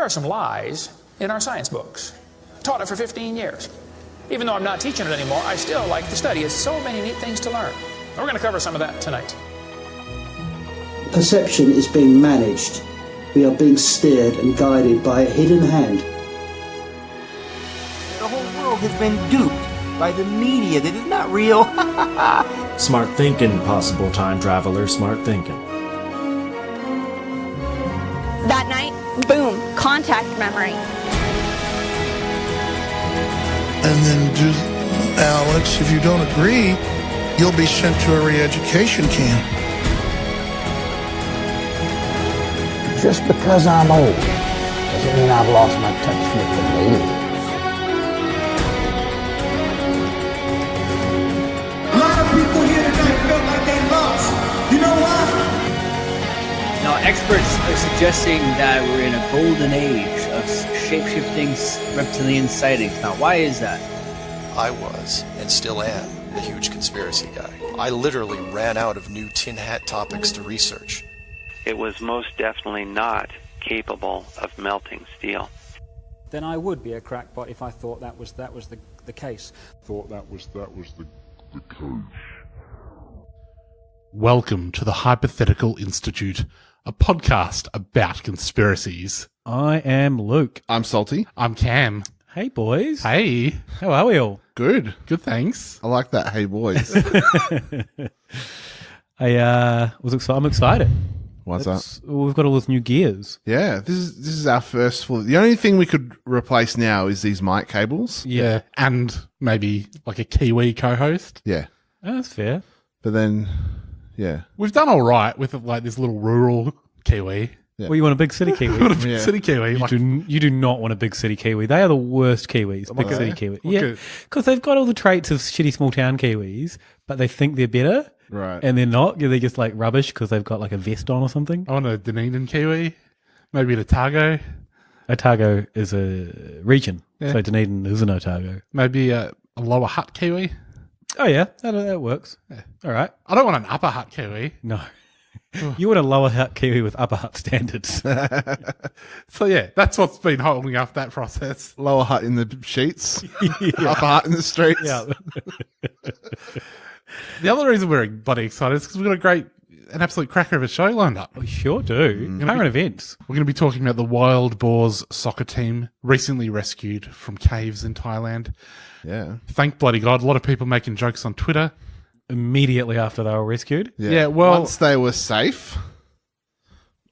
are some lies in our science books. Taught it for 15 years. Even though I'm not teaching it anymore, I still like to study. It's so many neat things to learn. We're going to cover some of that tonight. Perception is being managed. We are being steered and guided by a hidden hand. The whole world has been duped by the media that is not real. Smart thinking, possible time traveler, smart thinking. That night, boom, contact memory. And then just, Alex, if you don't agree, you'll be sent to a re-education camp. Just because I'm old doesn't mean I've lost my touch with the ladies. A lot of people here tonight felt like they lost. You know why? Now, experts are suggesting that we're in a golden age of shape-shifting reptilian sightings. Now, why is that? I was, and still am, a huge conspiracy guy. I literally ran out of new tin hat topics to research. It was most definitely not capable of melting steel. Then I would be a crackpot if I thought that was the case. Welcome to the Hypothetical Institute, a podcast about conspiracies. I am Luke. I'm Salty. I'm Cam. Hey, boys. Hey. How are we all? Good. Good, thanks. I like that, hey, boys. I'm excited. What's that? We've got all those new gears. Yeah, this is our first full. The only thing we could replace now is these mic cables. Yeah, and maybe like a Kiwi co-host. Yeah. Oh, that's fair. But then, yeah. We've done all right with like this little rural Kiwi. Yeah. Well, you want a big city Kiwi? You want a big city Kiwi. You do not want a big city Kiwi. They are the worst Kiwis, big city Kiwi. Yeah, because they've got all the traits of shitty small town Kiwis, but they think they're better. Right. And they're not. They're just like rubbish because they've got like a vest on or something. I want a Dunedin Kiwi. Maybe an Otago. Otago is a region. Yeah. So Dunedin is an Otago. Maybe a lower hut Kiwi. Oh, yeah. That works. Yeah. All right. I don't want an upper hut Kiwi. No. You want a lower hut Kiwi with upper hut standards. So, yeah, that's what's been holding up that process. Lower hut in the sheets. Upper hut in the streets. Yeah. The other reason we're bloody excited is because we've got an absolute cracker of a show lined up. We sure do. Current events. We're going to be talking about the Wild Boars soccer team recently rescued from caves in Thailand. Yeah. Thank bloody God. A lot of people making jokes on Twitter. Immediately after they were rescued. Yeah, well. Once they were safe,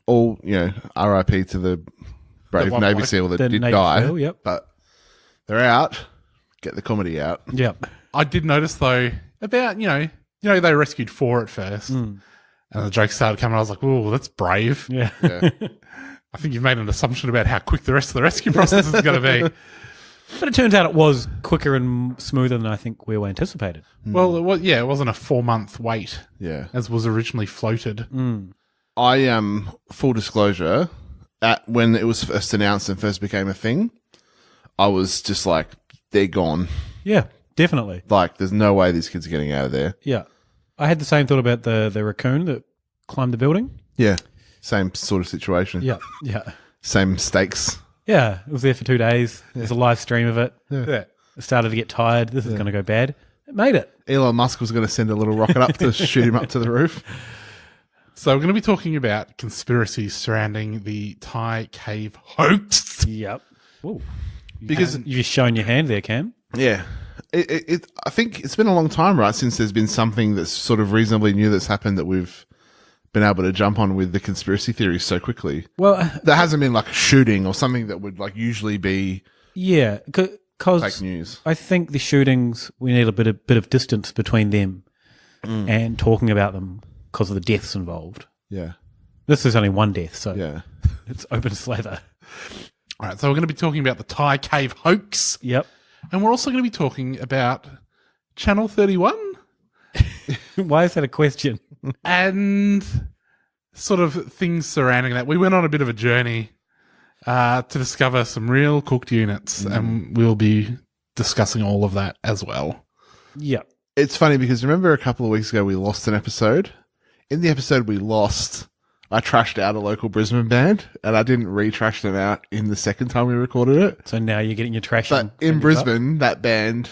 all, RIP to the brave Navy SEAL that did die. SEAL, yep. But they're out. Get the comedy out. Yep. I did notice, though, about, they rescued 4 at first. And the jokes started coming. I was like, oh, that's brave. Yeah. I think you've made an assumption about how quick the rest of the rescue process is going to be. But it turns out it was quicker and smoother than I think we were anticipated. Well, it wasn't a 4-month wait. Yeah. As was originally floated. I, full disclosure, when it was first announced and first became a thing, I was just like, they're gone. Yeah, definitely. Like, there's no way these kids are getting out of there. Yeah. I had the same thought about the raccoon that climbed the building. Yeah. Same sort of situation. Yeah. Yeah. Same stakes. Yeah. It was there for 2 days. There's a live stream of it. Yeah. It started to get tired. This is going to go bad. It made it. Elon Musk was going to send a little rocket up to shoot him up to the roof. So we're going to be talking about conspiracies surrounding the Thai Cave Hoax. Yep. Ooh. Because you've shown your hand there, Cam. Yeah. I think it's been a long time, right, since there's been something that's sort of reasonably new that's happened that we've been able to jump on with the conspiracy theories so quickly. Well, there hasn't been like a shooting or something that would like usually be because fake news. I think the shootings, we need a bit of distance between them and talking about them because of the deaths involved. Yeah. This is only one death, so yeah. It's open slather. All right, so we're going to be talking about the Thai Cave Hoax. Yep. And we're also going to be talking about Channel 31. Why is that a question? And sort of things surrounding that. We went on a bit of a journey to discover some real cooked units, and we'll be discussing all of that as well. Yeah. It's funny because remember a couple of weeks ago we lost an episode? In the episode we lost, I trashed out a local Brisbane band, and I didn't re-trash them out in the second time we recorded it. So now you're getting your trash. But in Brisbane, that band,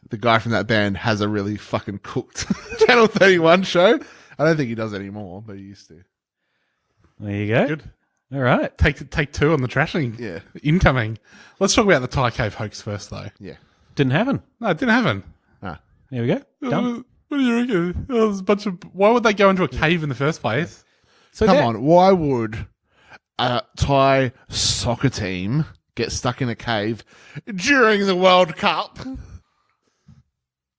the guy from that band has a really fucking cooked Channel 31 show. I don't think he does anymore, but he used to. There you go. Good. All right. Take two on the trashing. Yeah. Incoming. Let's talk about the Thai Cave Hoax first, though. Yeah. Didn't happen. No, it didn't happen. Ah. There we go. Done. What do you reckon? There's a bunch of. Why would they go into a cave in the first place? So Come on, why would a Thai soccer team get stuck in a cave during the World Cup?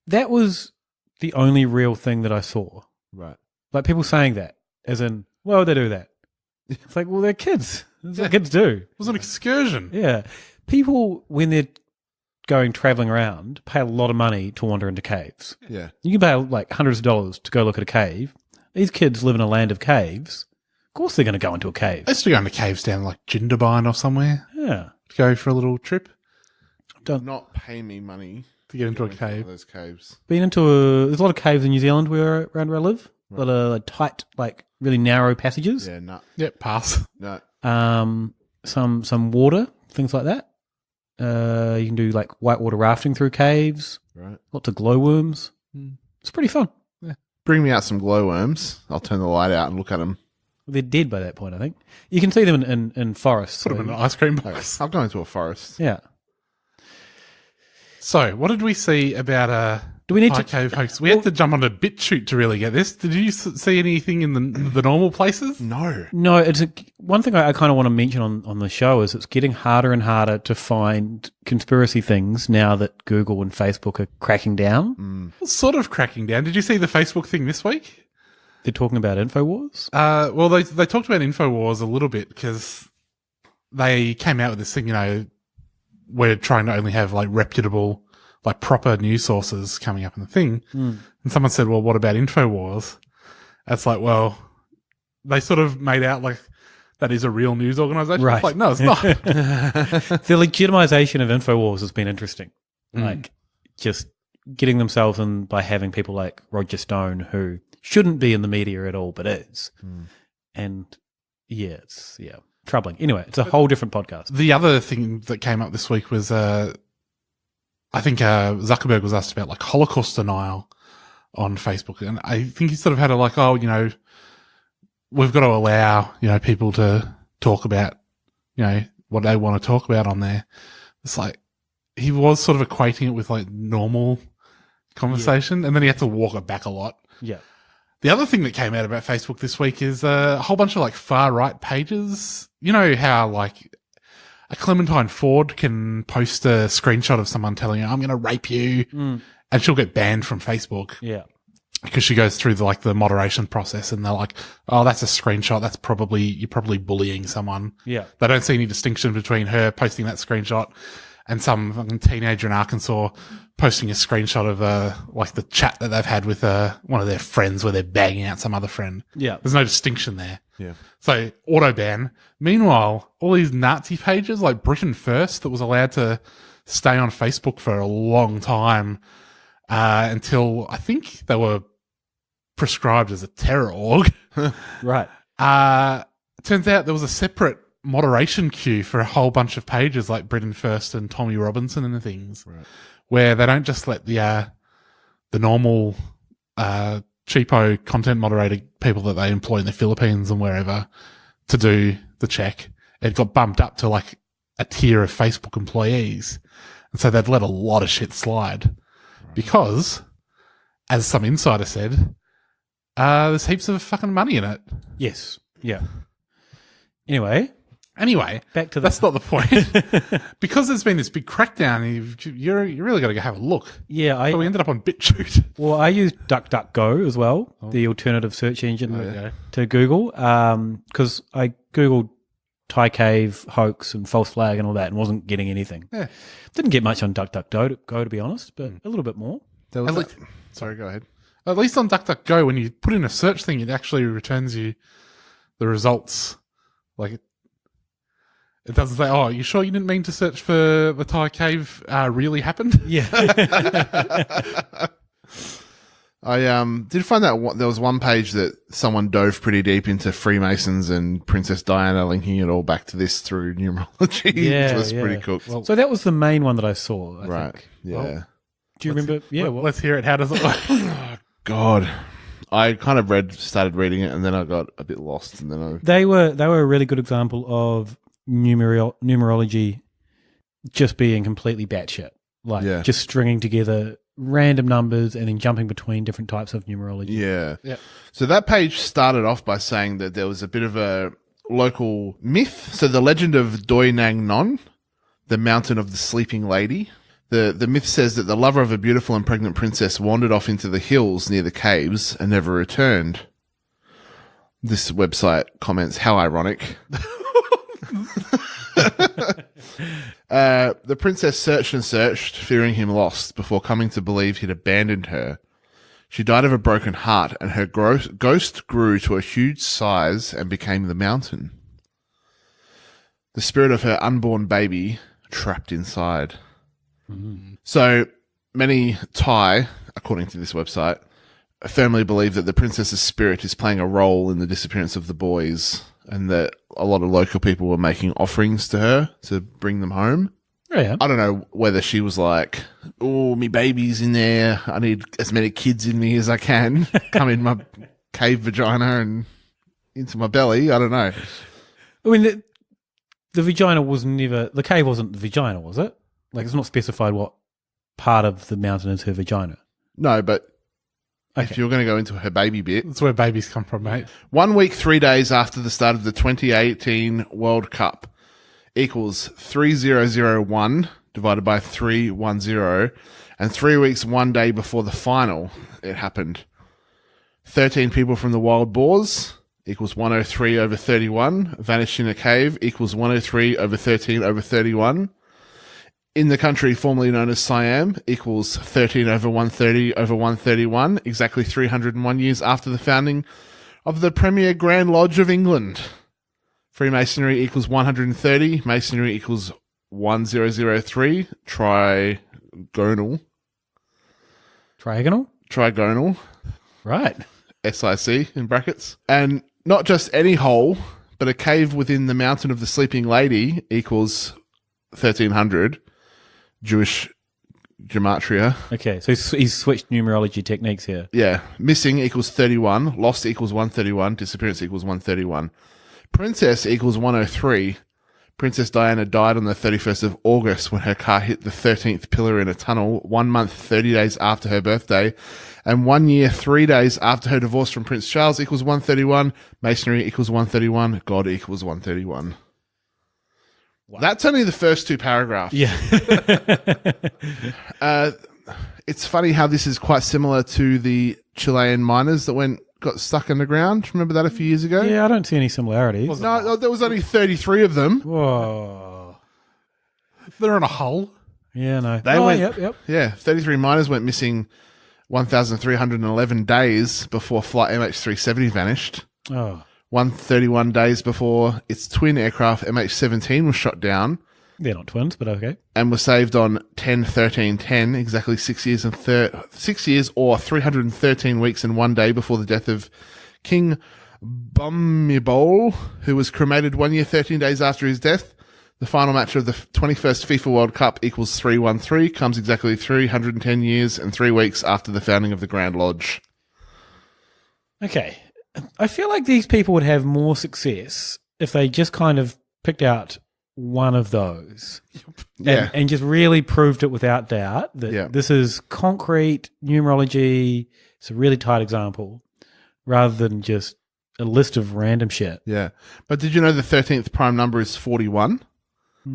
That was the only real thing that I saw. Right. Like people saying that, as in, why would they do that? It's like, well, they're kids. That's what kids do. It was an excursion. Yeah. People, when they're going traveling around, pay a lot of money to wander into caves. Yeah. You can pay like hundreds of dollars to go look at a cave. These kids live in a land of caves. Of course they're going to go into a cave. I used to go into caves down like Jindabyne or somewhere. Yeah. To go for a little trip. Do not pay me money to get into a cave. Those caves. There's a lot of caves in New Zealand around where I live. Right. A lot of like, tight, like really narrow passages. Yeah, no. Yep, pass. No. Some water, things like that. You can do like whitewater rafting through caves. Right. Lots of glowworms. It's pretty fun. Yeah. Bring me out some glowworms. I'll turn the light out and look at them. They're dead by that point, I think. You can see them in forests. Put them in an ice cream box. I'll go into a forest. Yeah. So, what did we see about Do we need Thai Cave Hoax? We had to jump on a BitChute to really get this. Did you see anything in the normal places? No. No, it's one thing I kind of want to mention on the show is it's getting harder and harder to find conspiracy things now that Google and Facebook are cracking down. Well, sort of cracking down. Did you see the Facebook thing this week? They're talking about InfoWars? Well, they talked about InfoWars a little bit because they came out with this thing, we're trying to only have like reputable, like proper news sources coming up in the thing. And someone said, well, what about InfoWars? That's like, well, they sort of made out like that is a real news organization. Right. It's like, no, it's not. The legitimization of InfoWars has been interesting. Like just getting themselves in by having people like Roger Stone who shouldn't be in the media at all, but is. And it's troubling. Anyway, it's a whole different podcast. The other thing that came up this week was, I think Zuckerberg was asked about like Holocaust denial on Facebook, and I think he sort of had a like, we've got to allow people to talk about what they want to talk about on there. It's like he was sort of equating it with like normal conversation, and then he had to walk it back a lot. Yeah. The other thing that came out about Facebook this week is a whole bunch of like far right pages. You know how like a Clementine Ford can post a screenshot of someone telling her, I'm going to rape you, and she'll get banned from Facebook. Yeah. Because she goes through the moderation process, and they're like, oh, that's a screenshot. You're probably bullying someone. Yeah. They don't see any distinction between her posting that screenshot and some fucking teenager in Arkansas posting a screenshot of like the chat that they've had with one of their friends where they're bagging out some other friend. Yeah. There's no distinction there. Yeah. So auto ban. Meanwhile, all these Nazi pages like Britain First that was allowed to stay on Facebook for a long time until I think they were prescribed as a terror org. Right. Turns out there was a separate moderation queue for a whole bunch of pages like Britain First and Tommy Robinson and things, right, where they don't just let the normal cheapo content moderator people that they employ in the Philippines and wherever to do the check. It got bumped up to like a tier of Facebook employees, and so they've let a lot of shit slide because, as some insider said, there's heaps of fucking money in it. Yes. Yeah. Anyway, back to that's not the point. Because there's been this big crackdown, you really got to go have a look. Yeah, so we ended up on BitChute. Well, I use DuckDuckGo as well, the alternative search engine to Google, because I googled Thai Cave Hoax and false flag and all that, and wasn't getting anything. Yeah, didn't get much on DuckDuckGo to be honest, but a little bit more. Sorry, go ahead. At least on DuckDuckGo, when you put in a search thing, it actually returns you the results. Like it doesn't say, "Oh, you sure you didn't mean to search for the Thai cave really happened?" Yeah. I did find that there was one page that someone dove pretty deep into Freemasons and Princess Diana, linking it all back to this through numerology, which was pretty cool. Well, so that was the main one that I saw, I think. Yeah. Well, do you remember? Yeah. Let's hear it. How does it work? Oh, God. I kind of started reading it, and then I got a bit lost. And then They were a really good example of numerology just being completely batshit. Like just stringing together random numbers and then jumping between different types of numerology. Yeah. So that page started off by saying that there was a bit of a local myth. So the legend of Doi Nang Non, the mountain of the sleeping lady. The myth says that the lover of a beautiful and pregnant princess wandered off into the hills near the caves and never returned. This website comments, how ironic. The princess searched and searched, fearing him lost, before coming to believe he'd abandoned her. She died of a broken heart, and her ghost grew to a huge size and became the mountain. The spirit of her unborn baby trapped inside. Mm. So many Thai, according to this website, firmly believe that the princess's spirit is playing a role in the disappearance of the boys, and that a lot of local people were making offerings to her to bring them home. Oh, yeah. I don't know whether she was like, oh, me baby's in there. I need as many kids in me as I can. Come in my cave vagina and into my belly. I don't know. I mean, the vagina was never... The cave wasn't the vagina, was it? Like, it's not specified what part of the mountain is her vagina. No, but if you're going to go into her baby bit... That's where babies come from, mate. 1 week, 3 days after the start of the 2018 World Cup equals 3001 divided by 310, and 3 weeks, 1 day before the final, it happened. 13 people from the wild boars equals 103 over 31. Vanished in a cave equals 103 over 13 over 31. In the country formerly known as Siam equals 13 over 130 over 131, exactly 301 years after the founding of the Premier Grand Lodge of England. Freemasonry equals 130, Masonry equals 1003, trigonal. Trigonal. Right. SIC in brackets. And not just any hole, but a cave within the mountain of the sleeping lady equals 1300. Jewish gematria. Okay, so he's switched numerology techniques here. Yeah. Missing equals 31. Lost equals 131. Disappearance equals 131. Princess equals 103. Princess Diana died on the 31st of August when her car hit the 13th pillar in a tunnel, 1 month, 30 days after her birthday, and 1 year, 3 days after her divorce from Prince Charles equals 131. Masonry equals 131. God equals 131. Wow. That's only the first two paragraphs. Yeah. It's funny how this is quite similar to the Chilean miners that got stuck underground. Remember that a few years ago? Yeah, I don't see any similarities. No, there was only 33 of them. Whoa. They're in a hole. Yeah, no. They went, yep. Yeah, 33 miners went missing 1,311 days before flight MH370 vanished. Oh. 131 days before its twin aircraft MH17 was shot down. They're not twins, but okay. And was saved on 10/13/10, exactly 6 years and 6 years or 313 weeks and 1 day before the death of King Bhumibol, who was cremated 1 year, 13 days after his death. The final match of the 21st FIFA World Cup equals 313, comes exactly 310 years and 3 weeks after the founding of the Grand Lodge. Okay. I feel like these people would have more success if they just kind of picked out one of those and just really proved it without doubt that this is concrete numerology. It's a really tight example rather than just a list of random shit. Yeah. But did you know the 13th prime number is 41? I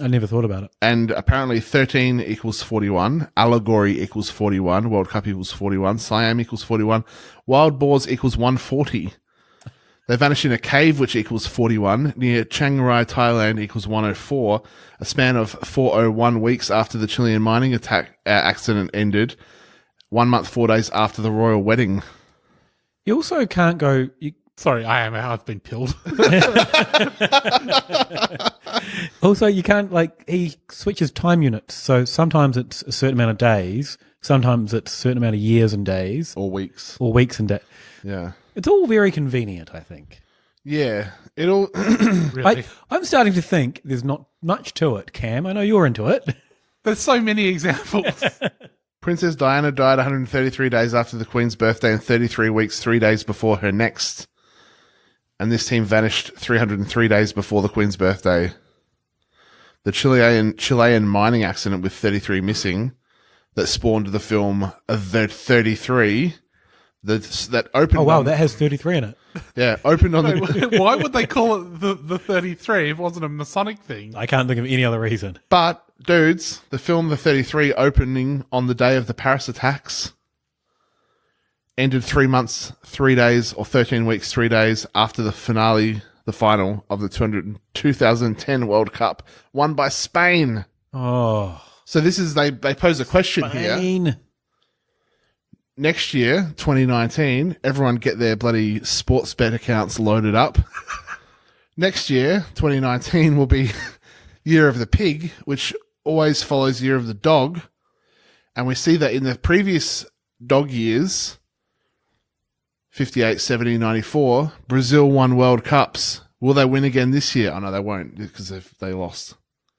never thought about it. And apparently 13 equals 41, Allegory equals 41, World Cup equals 41, Siam equals 41, Wild Boars equals 140. They vanish in a cave, which equals 41, near Chiang Rai, Thailand equals 104, a span of 401 weeks after the Chilean mining accident ended, 1 month, 4 days after the royal wedding. You also can't go... Sorry, I've been pilled. Also, you can't, he switches time units. So sometimes it's a certain amount of days, sometimes it's a certain amount of years and days. Or weeks. Or weeks and days. Yeah. It's all very convenient, I think. Yeah. It'll... Really? I'm starting to think there's not much to it, Cam. I know you're into it. There's so many examples. Princess Diana died 133 days after the Queen's birthday and 33 weeks, 3 days before her next. And this team vanished 303 days before the Queen's birthday. The Chilean mining accident with 33 missing that spawned the film The 33 that opened. Oh wow, that has 33 in it. Yeah, opened on the. Why would they call it the 33 if it wasn't a Masonic thing? I can't think of any other reason. But dudes, the film The 33 opening on the day of the Paris attacks ended 3 months, 3 days, or 13 weeks, 3 days after the final of the 2010 World Cup, won by Spain. Oh. So this is, they pose a question here. Next year, 2019, everyone get their bloody sports bet accounts loaded up. Next year, 2019, will be Year of the Pig, which always follows Year of the Dog. And we see that in the previous dog years, 58, 70, 94, Brazil won World Cups. Will they win again this year? Oh, no, they won't because they lost.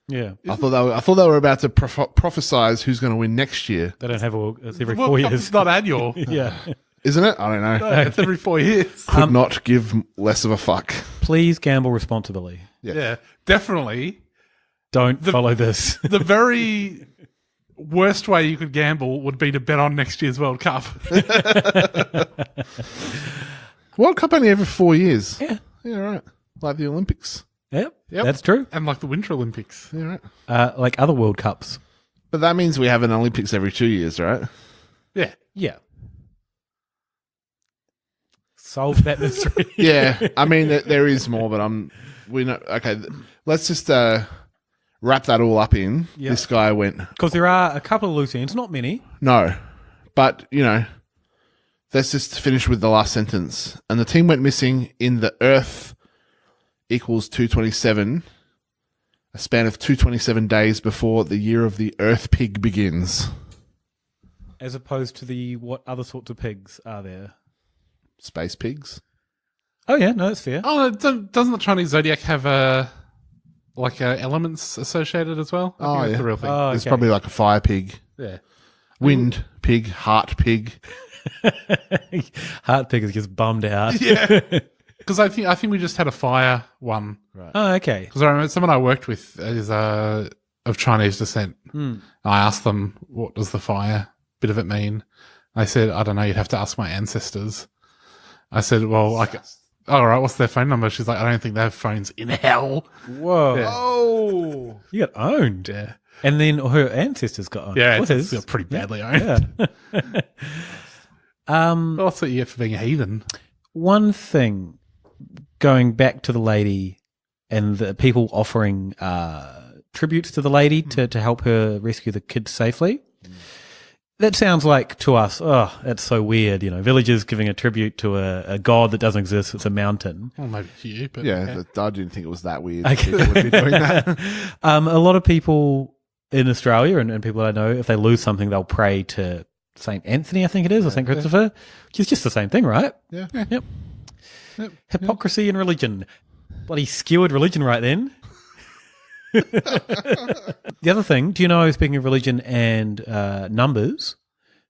Yeah. I thought they were about to prophesize who's going to win next year. They don't have it's every 4 years. It's not annual. Yeah. Isn't it? I don't know. No, it's every 4 years. Could not give less of a fuck. Please gamble responsibly. Yeah, definitely. Don't follow this. The very worst way you could gamble would be to bet on next year's World Cup. World Cup only every 4 years. Yeah. Yeah, right. Like the Olympics. Yep. That's true. And like the Winter Olympics. Yeah, right. Like other World Cups. But that means we have an Olympics every 2 years, right? Yeah. Yeah. Solve that mystery. Yeah. I mean, there is more, but we know. Okay. Let's just wrap that all up in. Yep. This guy went. Because there are a couple of loose ends, not many. No. But, let's just finish with the last sentence. And the team went missing in the Earth equals 227, a span of 227 days before the year of the Earth Pig begins. As opposed to what other sorts of pigs are there? Space pigs. Oh, yeah, no, that's fair. Oh, doesn't the Chinese zodiac have elements associated as well? I think that's the real thing. There's probably like a fire pig. Yeah. Wind pig, heart pig. Heart pig is just bummed out. Yeah. Because I think we just had a fire one. Right. Oh, okay. Because I remember someone I worked with is of Chinese descent. I asked them, what does the fire bit of it mean? They said, I don't know, you'd have to ask my ancestors. I said, well, all right, what's their phone number? She's like, I don't think they have phones in hell. Whoa. Yeah. Oh. You got owned. Yeah. And then her ancestors got owned. Yeah, What it's is? pretty badly owned. Yeah. Well, that's what you get for being a heathen. One thing, going back to the lady and the people offering tributes to the lady to help her rescue the kids safely. That sounds like to us, that's so weird, villagers giving a tribute to a god that doesn't exist, it's a mountain. Well, maybe to you, but yeah. I didn't think it was that weird. Okay. People would be doing that. A lot of people in Australia and people I know, if they lose something, they'll pray to St. Anthony, I think it is, or St. Christopher, which is just the same thing, right? Yeah. Yep. Hypocrisy in religion. Bloody skewered religion right then. The other thing, do you know, speaking of religion and numbers,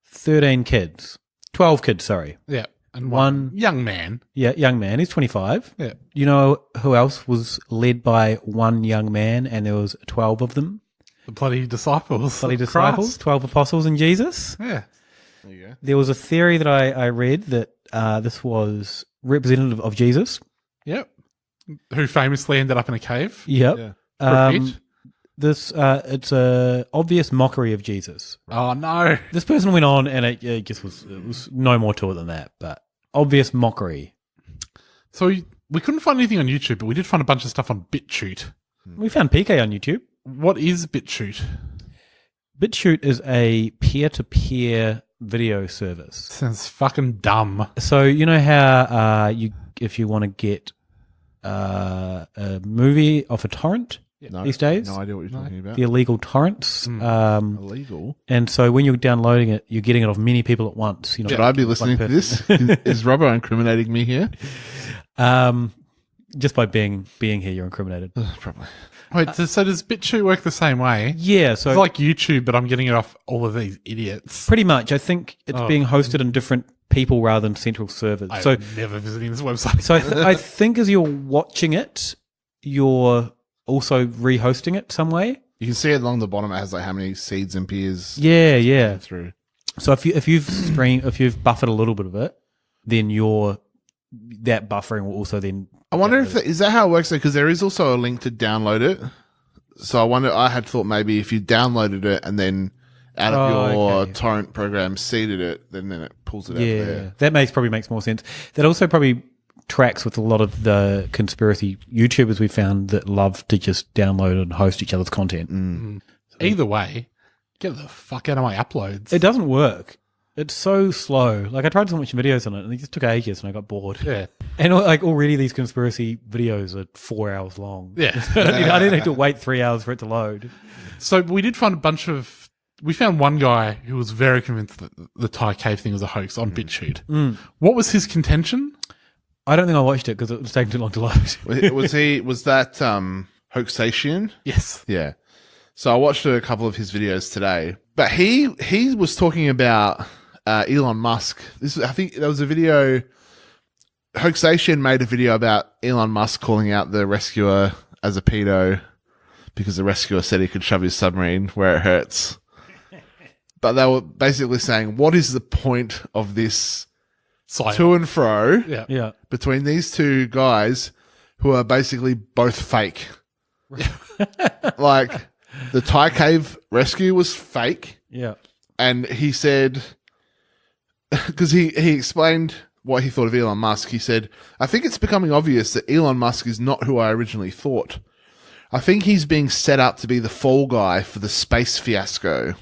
13 kids. 12 kids, sorry. Yeah. And one young man. Yeah, young man. He's 25. Yeah. You know who else was led by one young man and there was 12 of them? The bloody disciples. Bloody disciples, 12 apostles and Jesus. Yeah. There you go. There was a theory that I read that this was representative of Jesus. Yep. Who famously ended up in a cave. Yep. Yeah. It's a obvious mockery of Jesus. Oh no! This person went on, and it just was no more to it than that. But obvious mockery. So we couldn't find anything on YouTube, but we did find a bunch of stuff on BitChute. We found PK on YouTube. What is BitChute? BitChute is a peer-to-peer video service. Sounds fucking dumb. So you know how you want to get a movie off a torrent these days. No idea what you're talking about. The illegal torrents. Illegal. And so when you're downloading it, you're getting it off many people at once. Should I be listening to this? Is Robbo incriminating me here? Just by being here, you're incriminated. Probably. Wait, so does BitChute work the same way? Yeah, so it's like YouTube, but I'm getting it off all of these idiots. Pretty much. I think it's being hosted in different people rather than central servers. I'm never visiting this website. So I think as you're watching it, you're also rehosting it some way. You can see it along the bottom. It has like how many seeds and peers. Yeah. Through. So if you've buffered a little bit of it, then that buffering will also then. I wonder is that how it works? Because there is also a link to download it. So I had thought maybe if you downloaded it and then out of your torrent program seeded it, then it pulls it out there. That probably makes more sense. That also probably tracks with a lot of the conspiracy YouTubers we found that love to just download and host each other's content. So either way, get the fuck out of my uploads. It doesn't work. It's so slow. Like I tried to watch videos on it and it just took ages and I got bored. Yeah. And like already these conspiracy videos are 4 hours long. Yeah. I didn't have to wait 3 hours for it to load. So we did find we found one guy who was very convinced that the Thai cave thing was a hoax on BitChute. What was his contention? I don't think I watched it because it was taking too long to load. Was that Hoaxation? Yes. Yeah. So I watched a couple of his videos today, but he was talking about Elon Musk. I think there was a video. Hoaxation made a video about Elon Musk calling out the rescuer as a pedo because the rescuer said he could shove his submarine where it hurts. But they were basically saying, what is the point of this to and fro between these two guys who are basically both fake? Like, the Thai cave rescue was fake. Yeah. And he said, because he explained what he thought of Elon Musk. He said, I think it's becoming obvious that Elon Musk is not who I originally thought. I think he's being set up to be the fall guy for the space fiasco.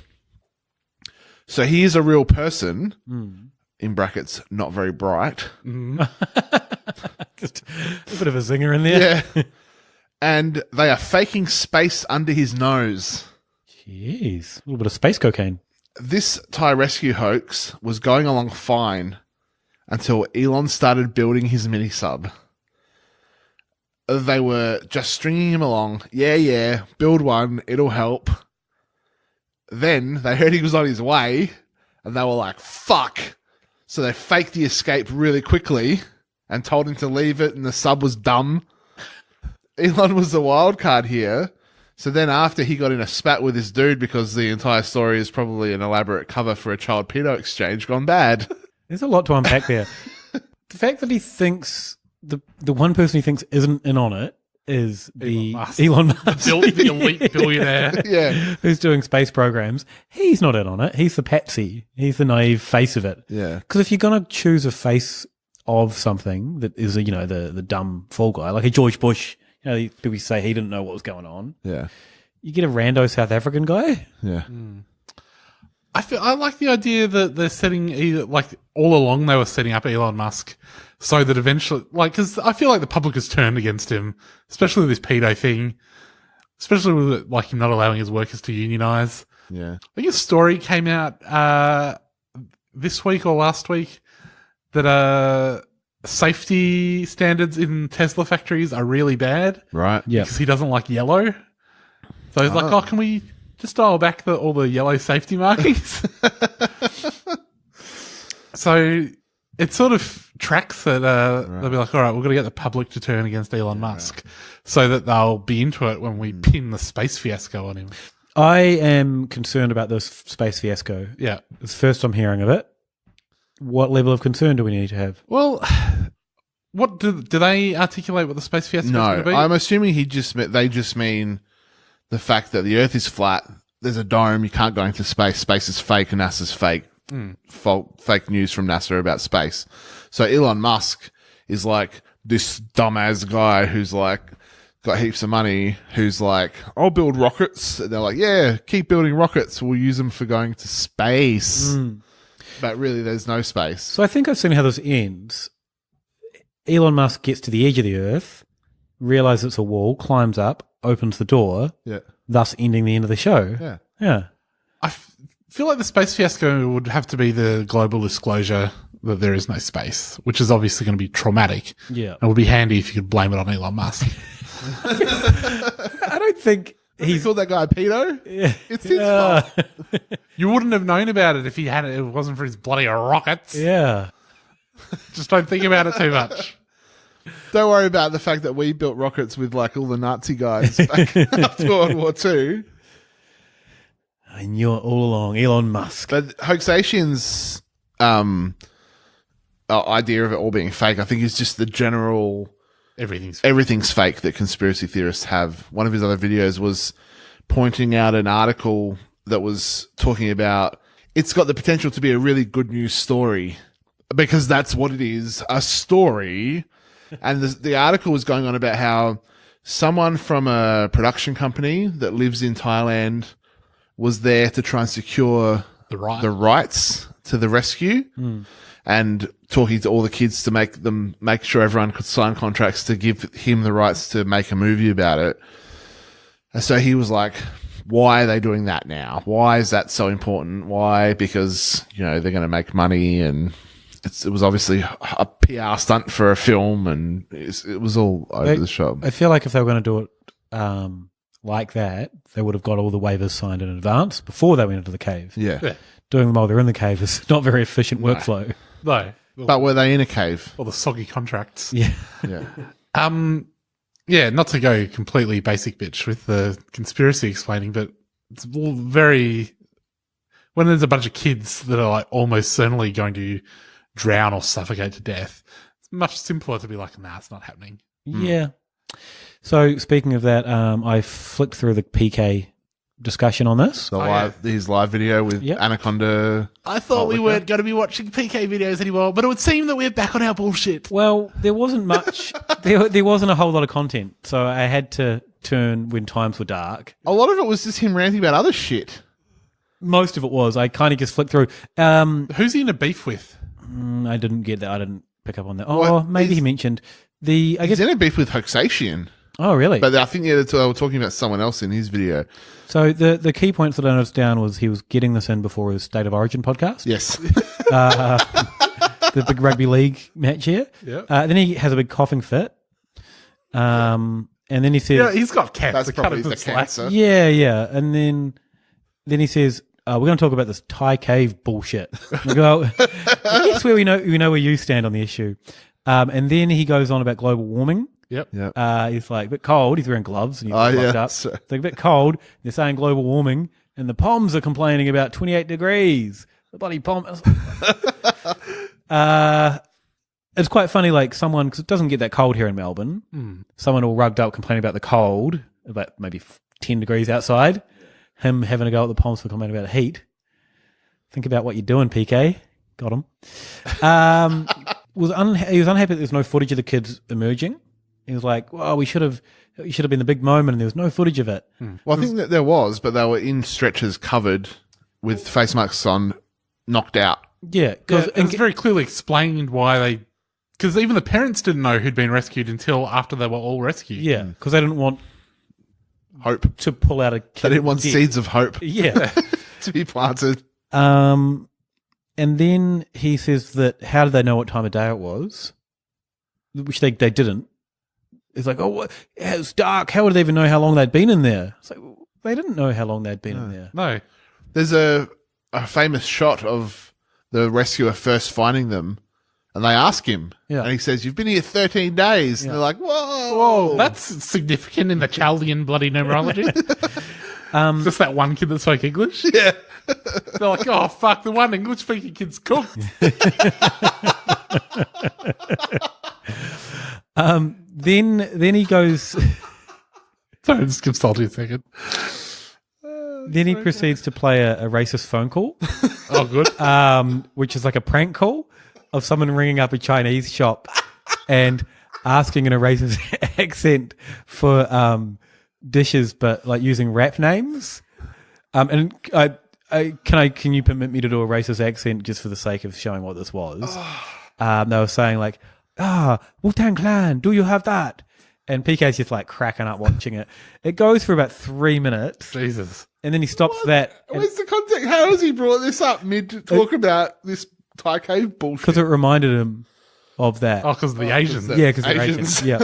So he is a real person, in brackets, not very bright. Just a bit of a zinger in there. Yeah. And they are faking space under his nose. Jeez. A little bit of space cocaine. This Thai rescue hoax was going along fine until Elon started building his mini-sub. They were just stringing him along. Yeah, build one, it'll help. Then they heard he was on his way, and they were like, fuck. So they faked the escape really quickly and told him to leave it, and the sub was dumb. Elon was the wild card here. So then after he got in a spat with this dude because the entire story is probably an elaborate cover for a child pedo exchange gone bad. There's a lot to unpack there. The fact that he thinks the one person he thinks isn't in on it is Elon Musk. The elite billionaire. Yeah. Who's doing space programs. He's not in on it. He's the patsy. He's the naive face of it. Yeah. Because if you're going to choose a face of something that is, the dumb fall guy, like a George Bush, people say he didn't know what was going on. Yeah. You get a rando South African guy. Yeah. I like the idea that they're setting all along they were setting up Elon Musk so that eventually, because I feel like the public has turned against him, especially this pedo thing, especially with him not allowing his workers to unionize. Yeah. I think a story came out this week or last week that safety standards in Tesla factories are really bad. Right. Yeah. Because he doesn't like yellow. So he's like, can we just dial back all the yellow safety markings? So it sort of tracks that they'll be like, all right, we're going to get the public to turn against Elon Musk so that they'll be into it when we pin the space fiasco on him. I am concerned about this space fiasco. Yeah. It's the first I'm hearing of it. What level of concern do we need to have? Well, what do they articulate what the space fiasco is going to be? I'm assuming they just mean the fact that the Earth is flat, there's a dome, you can't go into space, space is fake and NASA's fake. Fake news from NASA about space. So Elon Musk is like this dumbass guy who's like got heaps of money, who's like, I'll build rockets. And they're like, yeah, keep building rockets. We'll use them for going to space. But really, there's no space. So I think I've seen how this ends. Elon Musk gets to the edge of the Earth, realizes it's a wall, climbs up, opens the door, thus ending the end of the show. Yeah. Yeah. I feel like the space fiasco would have to be the global disclosure that there is no space, which is obviously going to be traumatic. Yeah. It would be handy if you could blame it on Elon Musk. I don't think he called that guy a pedo. Yeah. It's his fault. You wouldn't have known about it if he had it. It wasn't for his bloody rockets. Yeah. Just don't think about it too much. Don't worry about the fact that we built rockets with like all the Nazi guys back after World War II. I knew it all along, Elon Musk. But Hoaxation's idea of it all being fake, I think, is just the general everything's fake that conspiracy theorists have. One of his other videos was pointing out an article that was talking about it's got the potential to be a really good news story because that's what it is, a story. And the article was going on about how someone from a production company that lives in Thailand was there to try and secure the rights to the rescue and talking to all the kids to make sure everyone could sign contracts to give him the rights to make a movie about it. And so he was like, why are they doing that now? Why is that so important? Why? Because, they're going to make money, and it was obviously a PR stunt for a film, and it was all over the shop. I feel like if they were going to do it like that, they would have got all the waivers signed in advance before they went into the cave. Yeah. Doing them while they're in the cave is not very efficient workflow. No. But were they in a cave? All the soggy contracts. Yeah. Yeah. Yeah, not to go completely basic bitch with the conspiracy explaining, but it's all very... When there's a bunch of kids that are like almost certainly going to drown or suffocate to death, it's much simpler to be like, nah, it's not happening. Yeah. So speaking of that, I flicked through the PK discussion on this. His live video with Anaconda. I thought we weren't going to be watching PK videos anymore, but it would seem that we're back on our bullshit. Well, there wasn't much. there wasn't a whole lot of content, so I had to turn when times were dark. A lot of it was just him ranting about other shit. Most of it was. I kind of just flicked through. Who's he in a beef with? I didn't get that. I didn't pick up on that. Oh, maybe he mentioned the... He's in a beef with Hoaxation. Oh, really? But I think they were talking about someone else in his video. So the key points that I noticed down was he was getting this in before his State of Origin podcast. Yes. The big rugby league match here. Yeah. Then he has a big coughing fit. And then he says... Yeah, he's got cancer. That's probably the cancer. Yeah. And then he says... we're going to talk about this Thai cave bullshit. We go, that's where we know where you stand on the issue. And then he goes on about global warming. Yep. He's like, a bit cold. He's wearing gloves and he's locked up. So. It's like a bit cold. They're saying global warming, and the POMs are complaining about 28 degrees. The bloody POMs. It's quite funny, like someone, because it doesn't get that cold here in Melbourne, someone all rugged up complaining about the cold, about maybe 10 degrees outside. Him having a go at the POMs for complaining about the heat. Think about what you're doing, PK. Got him. He was unhappy that there's no footage of the kids emerging. He was like, well, it should have been the big moment, and there was no footage of it. Well, I think that there was, but they were in stretchers covered with face masks on, knocked out. Yeah. It was very clearly explained why they... Because even the parents didn't know who'd been rescued until after they were all rescued. Yeah, because they didn't want... hope. To pull out a kid. They didn't want seeds of hope. Yeah. to be planted. And then he says that how did they know what time of day it was? Which they didn't. It's like, it was dark. How would they even know how long they'd been in there? It's like, they didn't know how long they'd been in there. No. There's a famous shot of the rescuer first finding them, and they ask him, and he says, "You've been here 13 days." And they're like, whoa. That's significant in the Chaldean bloody numerology. Just that one kid that spoke English. Yeah. They're like, oh, fuck, the one English-speaking kid's cooked. Then he goes... Sorry, just consult you a second. Then he proceeds to play a racist phone call. Oh, good. Which is like a prank call of someone ringing up a Chinese shop and asking in a racist accent for dishes, but like using rap names. And can you permit me to do a racist accent just for the sake of showing what this was? They were saying like, Wu-Tang Clan, do you have that? And PK's just like cracking up watching it. It goes for about 3 minutes. Jesus. And then he stops that. What's the context? How has he brought this up mid talk about this Thai cave bullshit? Because it reminded him of that. Oh, because of the Asians. Yeah, because they're Asians. Yeah.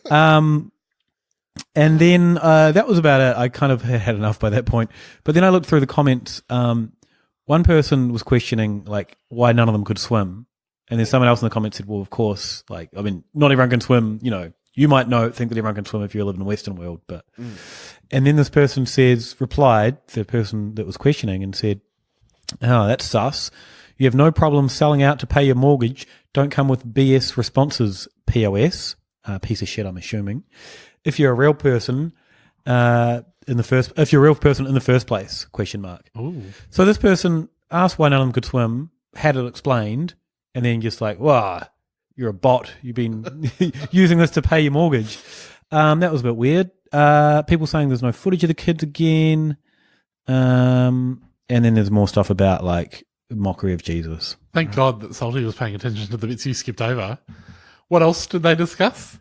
And then that was about it. I kind of had enough by that point. But then I looked through the comments. One person was questioning like why none of them could swim. And then someone else in the comments said, well, of course, like, I mean, not everyone can swim, you know. You might think that everyone can swim if you live in the Western world, but and then this person replied, the person that was questioning, and said, "Oh, that's sus. You have no problem selling out to pay your mortgage. Don't come with BS responses, POS. Piece of shit, I'm assuming. If you're a real person in the first place, question mark. Ooh. So this person asked why none of them could swim, had it explained, and then just like, wow. You're a bot. You've been using this to pay your mortgage. That was a bit weird. People saying there's no footage of the kids again. And then there's more stuff about like mockery of Jesus. Thank God that Salty was paying attention to the bits you skipped over. What else did they discuss?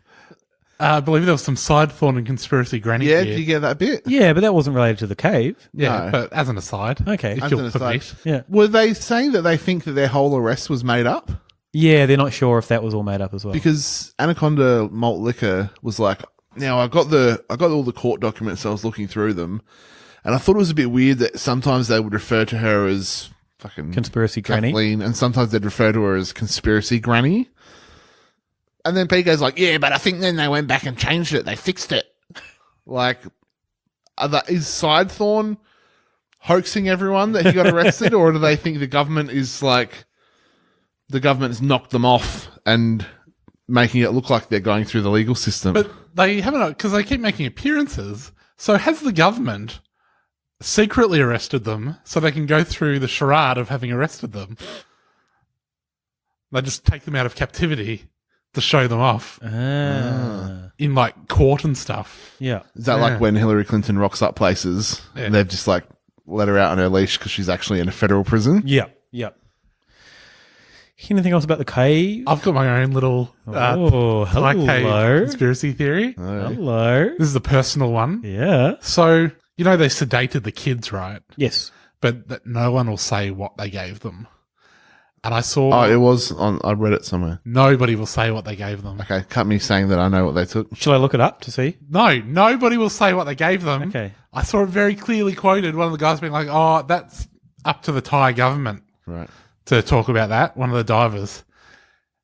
I believe there was some side thorn and conspiracy granny. Yeah, here. did you get that bit? Yeah, but that wasn't related to the cave. Yeah, No. but as an aside. Okay. If As you'll an aside. permit. Yeah. Were they saying that they think that their whole arrest was made up? Yeah, they're not sure if that was all made up as well. Because Anaconda Malt Liquor was like, now I got all the court documents. I was looking through them, and I thought it was a bit weird that sometimes they would refer to her as fucking Conspiracy granny. Kathleen, and sometimes they'd refer to her as conspiracy granny. And then PK's like, yeah, but I think then they went back and changed it. They fixed it. Like, is Sidethorn hoaxing everyone that he got arrested, or do they think the government is like? The government's knocked them off and making it look like they're going through the legal system. But they haven't, because they keep making appearances. So has the government secretly arrested them so they can go through the charade of having arrested them? They just take them out of captivity to show them off in like court and stuff. Yeah. Is that like when Hillary Clinton rocks up places and they've just like let her out on her leash because she's actually in a federal prison? Yeah. Yeah. Anything else about the cave? I've got my own little Thai cave conspiracy theory. Hello. This is a personal one. Yeah. So, you know, they sedated the kids, right? Yes. But that no one will say what they gave them. And I saw... Oh, it was on... I read it somewhere. Nobody will say what they gave them. Okay, cut me saying that I know what they took. Shall I look it up to see? No, nobody will say what they gave them. Okay. I saw it very clearly quoted, one of the guys being like, oh, that's up to the Thai government. Right. To talk about that, one of the divers.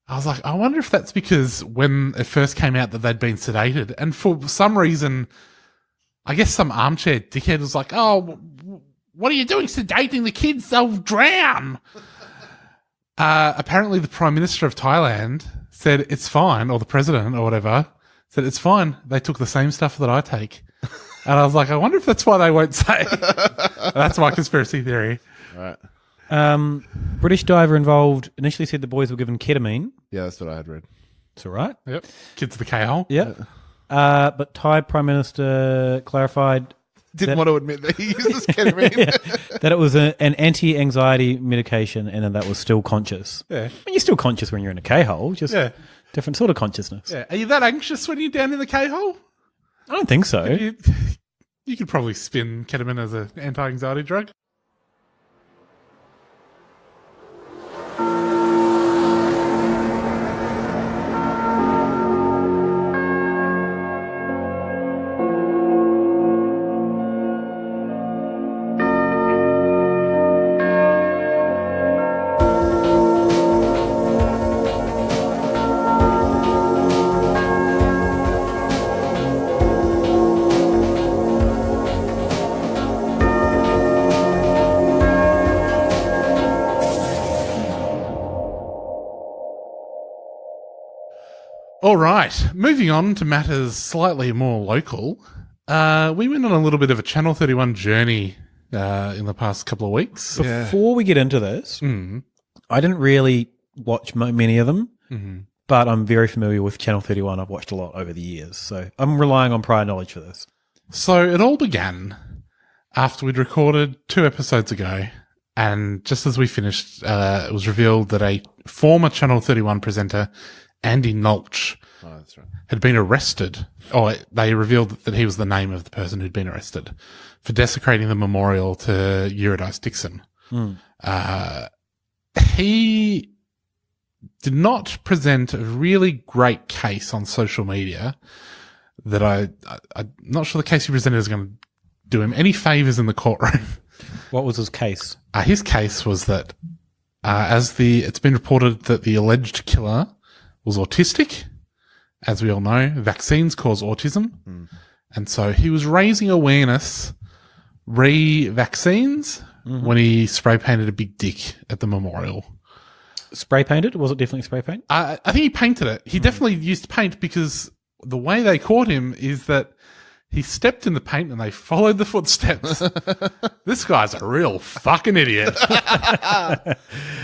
I was like, I wonder if that's because when it first came out that they'd been sedated, and for some reason, I guess some armchair dickhead was like, oh, what are you doing sedating the kids? They'll drown. Apparently the Prime Minister of Thailand said it's fine, or the President or whatever, said it's fine. They took the same stuff that I take. And I was like, I wonder if that's why they won't say. That's my conspiracy theory. Right. British diver involved initially said the boys were given ketamine. Yeah, that's what I had read. It's all right. Yep. Kids to the K-hole. Yep. But Thai Prime Minister clarified... Didn't want to admit that he uses ketamine. that it was an anti-anxiety medication and that was still conscious. Yeah. I mean, you're still conscious when you're in a K-hole, just different sort of consciousness. Yeah. Are you that anxious when you're down in the K-hole? I don't think so. You could probably spin ketamine as an anti-anxiety drug. All right, moving on to matters slightly more local. We went on a little bit of a Channel 31 journey in the past couple of weeks. Before we get into this, I didn't really watch many of them, but I'm very familiar with Channel 31. I've watched a lot over the years, so I'm relying on prior knowledge for this. So it all began after we'd recorded 2 episodes ago, and just as we finished, it was revealed that a former Channel 31 presenter Andy Nolch, that's right, had been arrested. Or they revealed that he was the name of the person who'd been arrested for desecrating the memorial to Eurydice Dixon. He did not present a really great case on social media that I'm not sure the case he presented is going to do him any favours in the courtroom. What was his case? His case was that it's been reported that the alleged killer was autistic. As we all know, vaccines cause autism. And so he was raising awareness re-vaccines when he spray painted a big dick at the memorial. Spray painted? Was it definitely spray paint? I think he painted it. He definitely used paint because the way they caught him is that he stepped in the paint and they followed the footsteps. This guy's a real fucking idiot.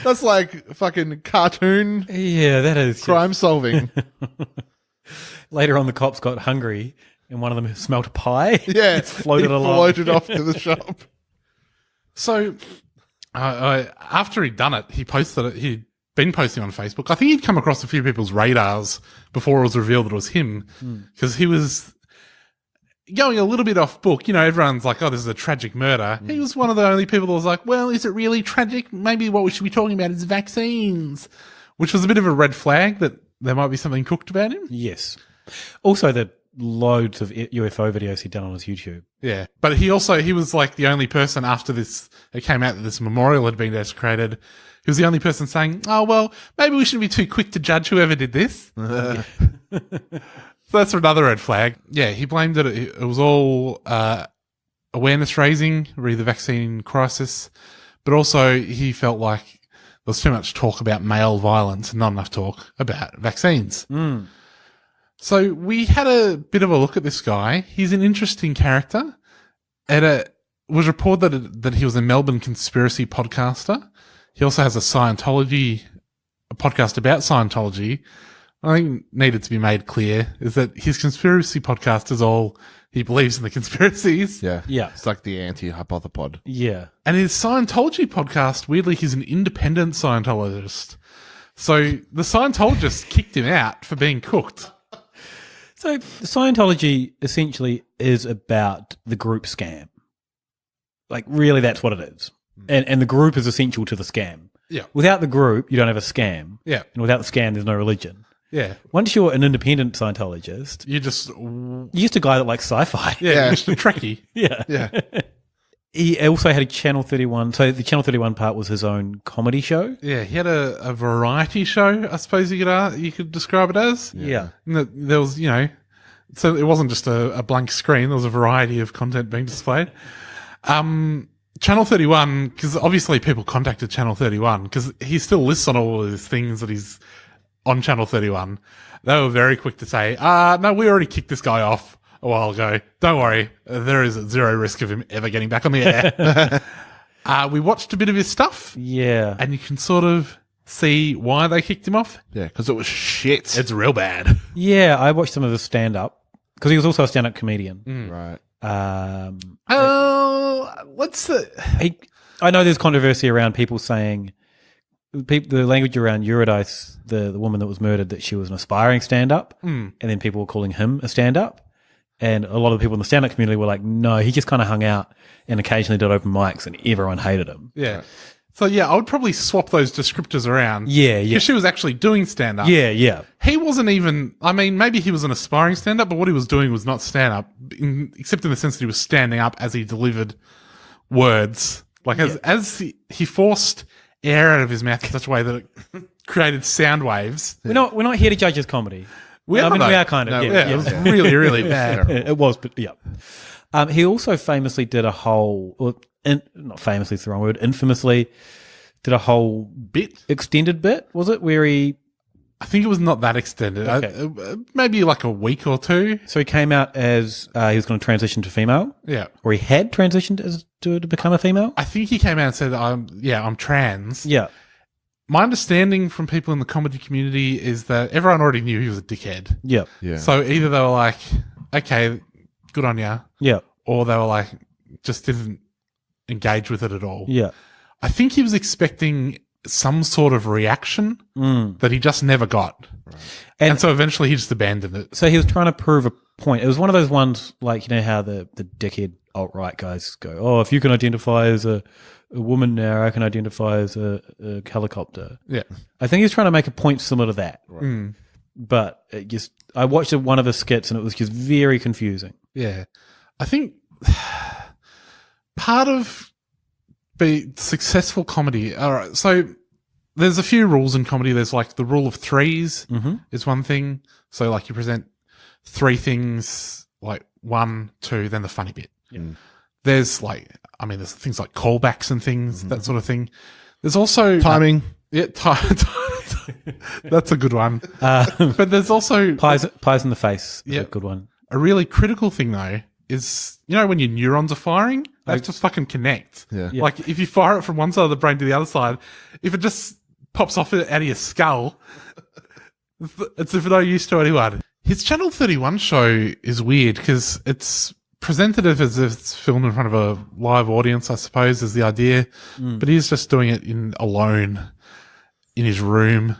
That's like fucking cartoon. Yeah, that is crime solving. Later on, the cops got hungry and one of them smelt a pie. Yeah, it's floated along. Floated off to the shop. So after he'd done it, he posted it. He'd been posting on Facebook. I think he'd come across a few people's radars before it was revealed that it was him, because he was going a little bit off book. You know, everyone's like, oh, this is a tragic murder. He was one of the only people that was like, well, is it really tragic? Maybe what we should be talking about is vaccines, which was a bit of a red flag that there might be something cooked about him. Yes. Also, the loads of UFO videos he'd done on his YouTube. Yeah. But he was like the only person after this, it came out that this memorial had been desecrated. He was the only person saying, oh, well, maybe we shouldn't be too quick to judge whoever did this. So that's another red flag. Yeah, he blamed it. It was all awareness raising, re the vaccine crisis. But also he felt like there was too much talk about male violence and not enough talk about vaccines. So we had a bit of a look at this guy. He's an interesting character. It was reported that he was a Melbourne conspiracy podcaster. He also has a podcast about Scientology. I think needed to be made clear is that his conspiracy podcast is all he believes in the conspiracies. Yeah. Yeah. It's like the anti-hypothepod. Yeah. And his Scientology podcast, weirdly, he's an independent Scientologist. So the Scientologists kicked him out for being cooked. So Scientology essentially is about the group scam. Like, really, that's what it is. And the group is essential to the scam. Yeah. Without the group, you don't have a scam. Yeah. And without the scam, there's no religion. Yeah. Once you're an independent Scientologist, you're just a guy that likes sci-fi. Yeah. Just a Trekkie. Yeah. Yeah. He also had a Channel 31. So the Channel 31 part was his own comedy show. Yeah, he had a variety show, I suppose you could describe it as. Yeah. And there was, so it wasn't just a blank screen. There was a variety of content being displayed. Channel 31, because obviously people contacted Channel 31 because he still lists on all of his things that he's on Channel 31. They were very quick to say, no, we already kicked this guy off a while ago. Don't worry. There is zero risk of him ever getting back on the air. We watched a bit of his stuff. Yeah. And you can sort of see why they kicked him off. Yeah, because it was shit. It's real bad. Yeah, I watched some of his stand-up because he was also a stand-up comedian. Right. What's the... I know there's controversy around people saying... the language around Eurydice, the woman that was murdered, that she was an aspiring stand-up, and then people were calling him a stand-up. And a lot of the people in the stand-up community were like, no, he just kind of hung out and occasionally did open mics and everyone hated him. Yeah. Right. So, yeah, I would probably swap those descriptors around. Yeah, yeah. Because she was actually doing stand-up. Yeah, yeah. He wasn't even... I mean, maybe he was an aspiring stand-up, but what he was doing was not stand-up, except in the sense that he was standing up as he delivered words. Like, as he forced air out of his mouth in such a way that it created sound waves. We're not here to judge his comedy. We are kind of. No, yeah, it was really, really bad. It was, but yeah. He also famously did a whole... not famously is the wrong word, infamously did a whole extended bit, was it? Where he... I think it was not that extended. Okay. Maybe like a week or two. So he came out as he was going to transition to female? Yeah. Or he had transitioned to become a female? I think he came out and said, I'm trans. Yeah. My understanding from people in the comedy community is that everyone already knew he was a dickhead. Yeah. Yeah. So either they were like, okay, good on ya. Yeah. Or they were like, just didn't engage with it at all. Yeah. I think he was expecting some sort of reaction that he just never got. Right. And so eventually he just abandoned it. So he was trying to prove a point. It was one of those ones like, you know, how the dickhead alt-right guys go, oh, if you can identify as a woman now, I can identify as a helicopter. Yeah. I think he was trying to make a point similar to that. Right. But I watched one of his skits and it was just very confusing. Yeah. I think part of successful comedy, all right, so there's a few rules in comedy. There's like the rule of threes is one thing. So like you present three things, like 1, 2, then the funny bit. Yeah. There's like, I mean, there's things like callbacks and things, that sort of thing. There's also timing. That's a good one. But there's also pies in the face. Is a good one. A really critical thing though is, you know, when your neurons are firing, they have to fucking connect. Yeah. Like if you fire it from one side of the brain to the other side, if it just pops off out of your skull, it's of no use to anyone. His Channel 31 show is weird because it's presented as if it's filmed in front of a live audience, I suppose, is the idea. But he's just doing it alone in his room.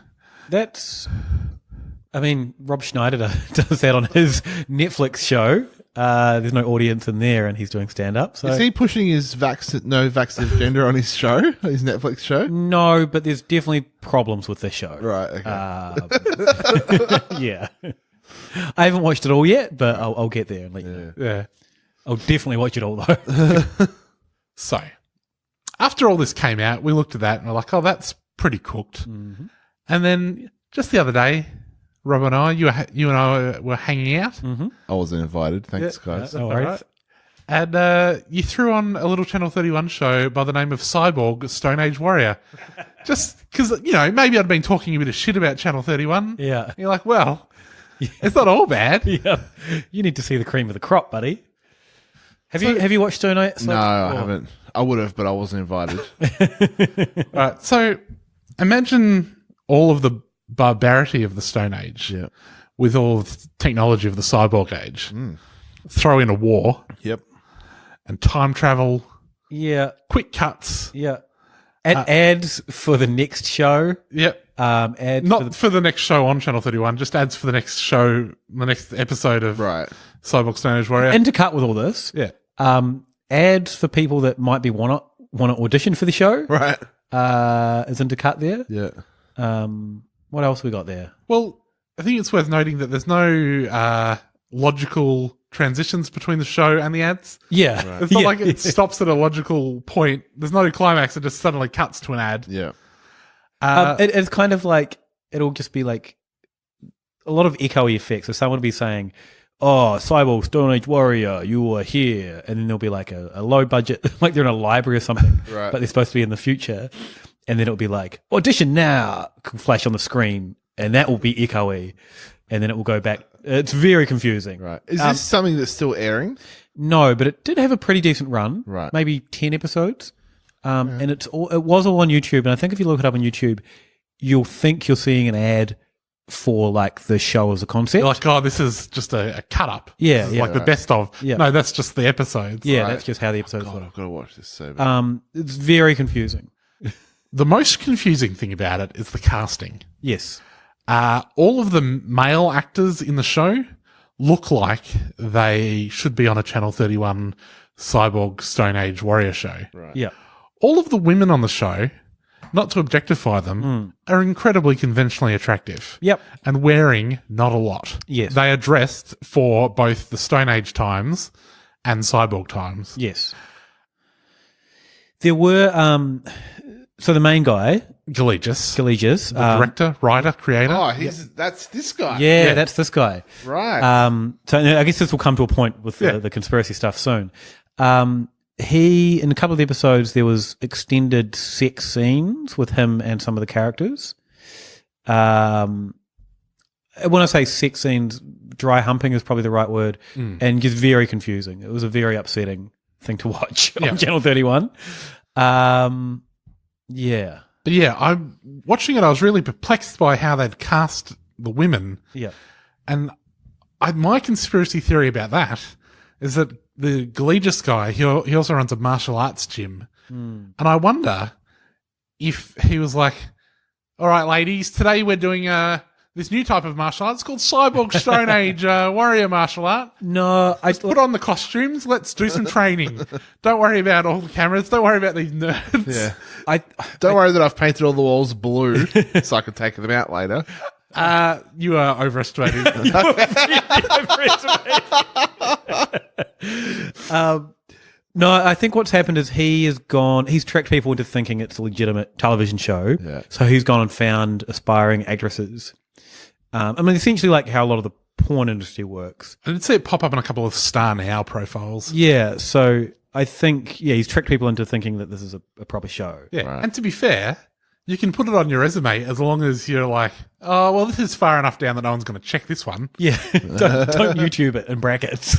I mean, Rob Schneider does that on his Netflix show. There's no audience in there, and he's doing stand-up. So. Is he pushing his no vaccinative gender on his show, his Netflix show? No, but there's definitely problems with this show. Right, okay. Yeah. I haven't watched it all yet, but I'll get there and let you know. Yeah. I'll definitely watch it all, though. So, after all this came out, we looked at that and we're like, oh, that's pretty cooked. Mm-hmm. And then just the other day, Rob and I, you and I were hanging out. Mm-hmm. I wasn't invited. Thanks, guys. No worries. And you threw on a little Channel 31 show by the name of Cyborg Stone Age Warrior. Just because, you know, maybe I'd been talking a bit of shit about Channel 31. Yeah. You're like, well, it's not all bad. Yeah. You need to see the cream of the crop, buddy. Have you watched Stone Age? No, I haven't. I would have, but I wasn't invited. All right. So imagine all of the barbarity of the Stone Age with all of the technology of the cyborg age. Throw in a war. Yep. And time travel. Yeah. Quick cuts. Yeah. And ads for the next show. Yep. Ads Not for the next show on Channel 31, just ads for the next show, the next episode of Cyborg Stone Age Warrior. Intercut with all this. Yeah. Ads for people that might be want to audition for the show. Right. Is intercut there. Yeah. What else we got there? Well, I think it's worth noting that there's no logical transitions between the show and the ads. Yeah. Right. It's not like it stops at a logical point. There's no climax. It just suddenly cuts to an ad. Yeah. It's kind of like, it'll just be like a lot of echoey effects. So someone will be saying, oh, Cyborg Stone Age Warrior, you are here. And then there'll be like a low budget, like they're in a library or something, right. But they're supposed to be in the future. And then it'll be like, audition now, flash on the screen. And that will be echoey. And then it will go back. It's very confusing. Right. Is this something that's still airing? No, but it did have a pretty decent run. Right. Maybe 10 episodes. And it was all on YouTube. And I think if you look it up on YouTube, you'll think you're seeing an ad for like the show as a concept. You're like, oh, this is just a cut up. Yeah. This is like the best of. Yeah. No, that's just the episodes. Yeah, that's just how the episodes God, work. I've got to watch this so bad. It's very confusing. The most confusing thing about it is the casting. Yes. All of the male actors in the show look like they should be on a Channel 31 Cyborg Stone Age Warrior show. Right. Yeah. All of the women on the show, not to objectify them, are incredibly conventionally attractive. Yep. And wearing not a lot. Yes. They are dressed for both the Stone Age times and Cyborg times. Yes. There were, so the main guy, Galegas, the director, writer, creator. Oh, that's this guy. Yeah, that's this guy. Right. So I guess this will come to a point with the conspiracy stuff soon. He, in a couple of episodes, there was extended sex scenes with him and some of the characters. When I say sex scenes, dry humping is probably the right word, and just very confusing. It was a very upsetting thing to watch on Channel 31. Yeah. But yeah, I'm watching it. I was really perplexed by how they'd cast the women. Yeah. And my conspiracy theory about that is that the Galegas guy, he also runs a martial arts gym. And I wonder if he was like, all right, ladies, today we're doing this new type of martial art. It's called Cyborg Stone Age Warrior Martial Art. No, Let's put on the costumes. Let's do some training. Don't worry about all the cameras. Don't worry about these nerds. Yeah. Don't worry that I've painted all the walls blue so I can take them out later. You are overestimating. No, I think what's happened is he's tricked people into thinking it's a legitimate television show. Yeah. So he's gone and found aspiring actresses. I mean, essentially like how a lot of the porn industry works. I did see it pop up in a couple of Star Now profiles. Yeah, so I think, he's tricked people into thinking that this is a proper show. Yeah, right. And to be fair, you can put it on your resume as long as you're like, oh, well, this is far enough down that no one's going to check this one. Yeah, don't YouTube it in brackets.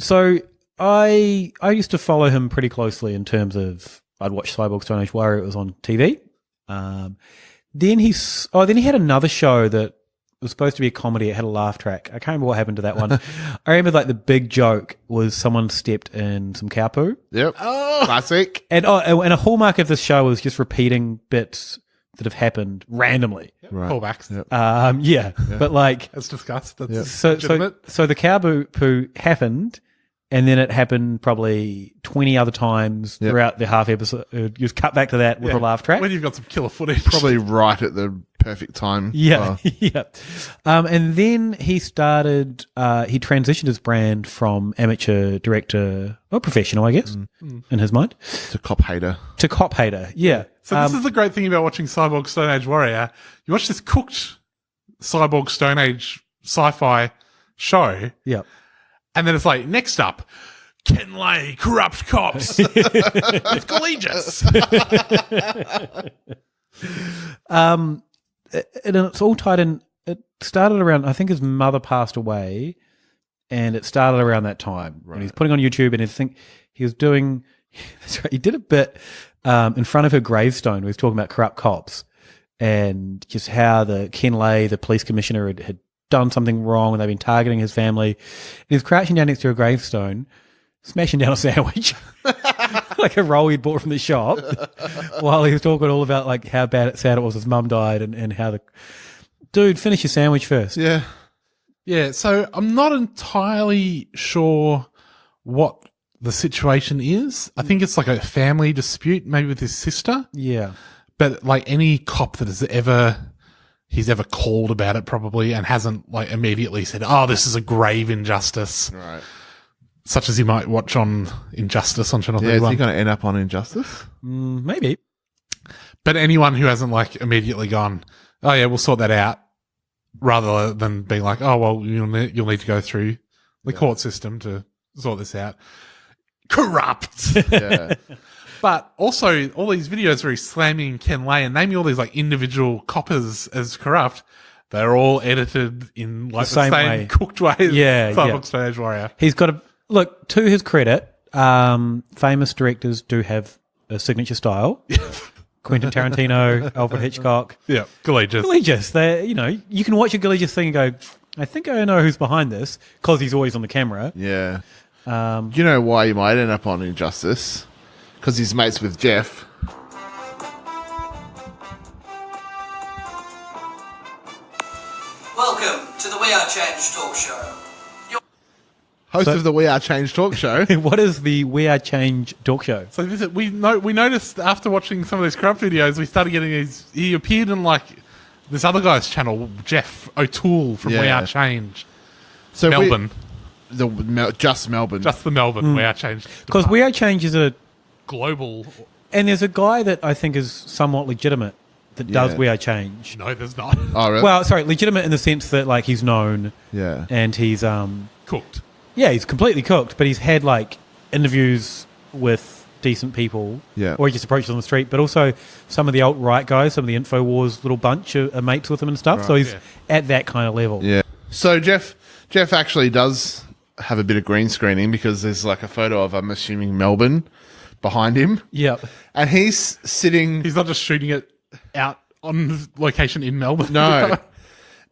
So I used to follow him pretty closely in terms of I'd watch Cyborg Stone Age Warrior. It was on TV. Then he had another show that was supposed to be a comedy. It had a laugh track. I can't remember what happened to that one. I remember like the big joke was someone stepped in some cow poo. Yep. Oh. Classic. And a hallmark of this show was just repeating bits that have happened randomly. Right. Callbacks. Yep. But like as discussed. So the cow poo happened, and then it happened probably 20 other times throughout the half episode. You just cut back to that with a laugh track. When you've got some killer footage. Probably right at the perfect time. Yeah. Yeah. And then he started, he transitioned his brand from amateur director, or professional, I guess, in his mind. To cop hater. Yeah. So this is the great thing about watching Cyborg Stone Age Warrior. You watch this cooked Cyborg Stone Age sci-fi show. Yeah. And then it's like, next up, Ken Lay, corrupt cops. It's collegious. And it's all tied in. It started around, I think his mother passed away, and it started around that time. Right. And he's putting on YouTube, and I think he was doing, that's right, he did a bit in front of her gravestone where he was talking about corrupt cops and just how the Ken Lay, the police commissioner, had done something wrong and they've been targeting his family. And he was crouching down next to a gravestone, smashing down a sandwich, like a roll he'd bought from the shop, while he was talking all about like how sad it was his mum died and how the dude, finish your sandwich first. Yeah. Yeah. So I'm not entirely sure what the situation is. I think it's like a family dispute, maybe with his sister. Yeah. But like any cop that he's ever called about it probably and hasn't like immediately said, oh, this is a grave injustice. Right. Such as you might watch on Injustice on Channel 31. Is he going to end up on Injustice? Maybe. But anyone who hasn't like immediately gone, oh yeah, we'll sort that out, rather than being like, oh, well, you'll need to go through the court system to sort this out. Corrupt. Yeah. But also, all these videos where he's slamming Ken Lay and naming all these like individual coppers as corrupt, they're all edited in like the same way. Cooked way. Cyborg Stone Age Warrior. He's got look, to his credit, famous directors do have a signature style. Quentin Tarantino, Alfred Hitchcock. Yeah, Collegious. They, you can watch a Collegious thing and go, I think I know who's behind this, because he's always on the camera. Yeah. You know why you might end up on Injustice? Because he's mates with Jeff. Welcome to the We Are Change talk show. Host of the We Are Change talk show. What is the We Are Change talk show? So we noticed after watching some of these corrupt videos, we started getting he appeared in like this other guy's channel, Jeff O'Toole from We Are Change. So Melbourne. Just Melbourne. Just the Melbourne We Are Change. Because We Are Change is a global. And there's a guy that I think is somewhat legitimate that does We Are Change. No, there's not. Oh, really? Well, sorry, legitimate in the sense that like he's known. Yeah. And he's cooked. Yeah, he's completely cooked, but he's had like interviews with decent people. Yeah. Or he just approaches on the street, but also some of the alt-right guys, some of the InfoWars little bunch are mates with him and stuff. Right. So he's at that kind of level. Yeah. So Jeff actually does have a bit of green screening because there's like a photo of, I'm assuming, Melbourne behind him. Yep. And he's sitting... He's not just shooting it out on location in Melbourne. No.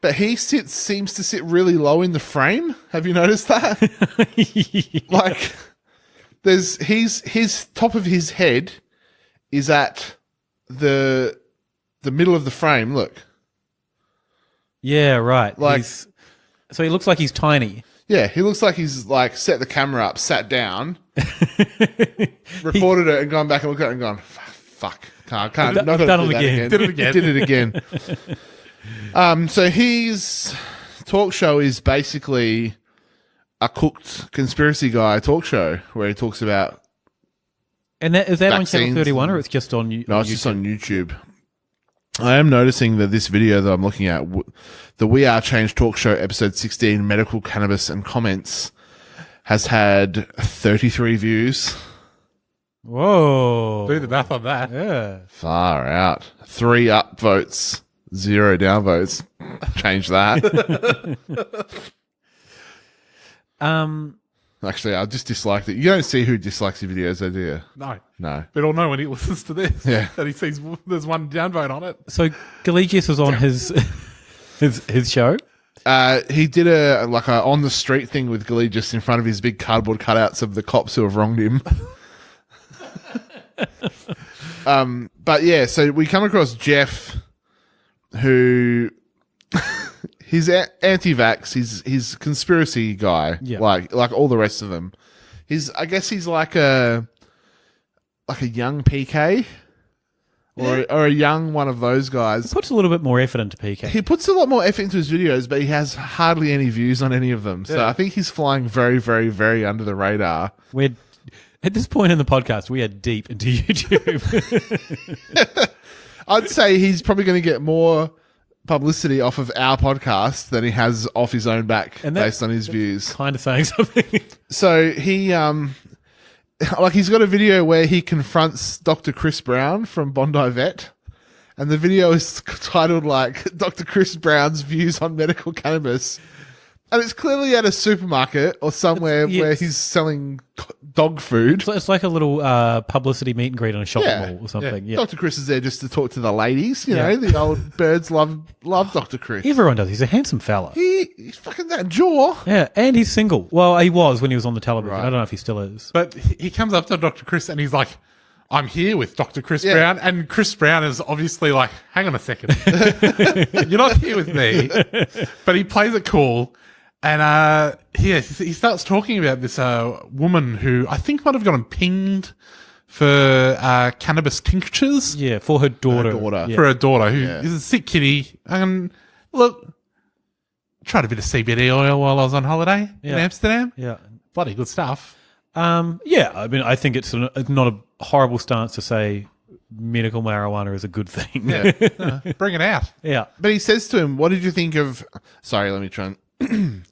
But he seems to sit really low in the frame. Have you noticed that? Like, his top of his head is at the middle of the frame. Look. Yeah, right. Like, so he looks like he's tiny. Yeah, he looks like he's like set the camera up, sat down, recorded it, and gone back and looked at it and gone, fuck, I can't. Not gonna done do it that again. Did it again. So his talk show is basically a cooked conspiracy guy talk show where he talks about. And is that on vaccines Channel 31 or it's just on YouTube? No, it's just on YouTube. I am noticing that this video that I'm looking at, the We Are Change talk show, episode 16, Medical Cannabis and Comments, has had 33 views. Whoa. Do the math on that. Yeah. Far out. 3 upvotes, 0 downvotes. Change that. Actually, I just disliked it. You don't see who dislikes your videos, though, do you? No. But I'll know when he listens to this. Yeah. That he sees there's one downvote on it. So Galigius was on his show? He did a on the street thing with Galigius in front of his big cardboard cutouts of the cops who have wronged him. But yeah, so we come across Jeff, who he's anti-vax. He's conspiracy guy, like all the rest of them. I guess he's like a young PK. Or a young one of those guys. He puts a little bit more effort into PK. He puts a lot more effort into his videos, but he has hardly any views on any of them. So I think he's flying very, very, very under the radar. At this point in the podcast, we are deep into YouTube. I'd say he's probably going to get more publicity off of our podcast than he has off his own back based on his views. Kind of saying something. So he... he's got a video where he confronts Dr. Chris Brown from Bondi Vet, and the video is titled Dr. Chris Brown's views on medical cannabis. And it's clearly at a supermarket or somewhere where he's selling dog food. It's like a little publicity meet and greet on a shopping mall or something. Yeah. Dr. Chris is there just to talk to the ladies. You know, the old birds love Dr. Chris. Everyone does. He's a handsome fella. He's fucking that jaw. Yeah, and he's single. Well, he was when he was on the television. Right. I don't know if he still is. But he comes up to Dr. Chris and he's like, I'm here with Dr. Chris Brown. And Chris Brown is obviously like, hang on a second. You're not here with me. But he plays it cool. And he starts talking about this woman who I think might have gotten pinged for cannabis tinctures. Yeah, for her daughter. For her daughter, who is a sick kitty. And look, tried a bit of CBD oil while I was on holiday in Amsterdam. Yeah. Bloody good stuff. Yeah, I mean, I think it's not a horrible stance to say medical marijuana is a good thing. Yeah. Bring it out. Yeah. But he says to him, what did you think of... Sorry, let me try and...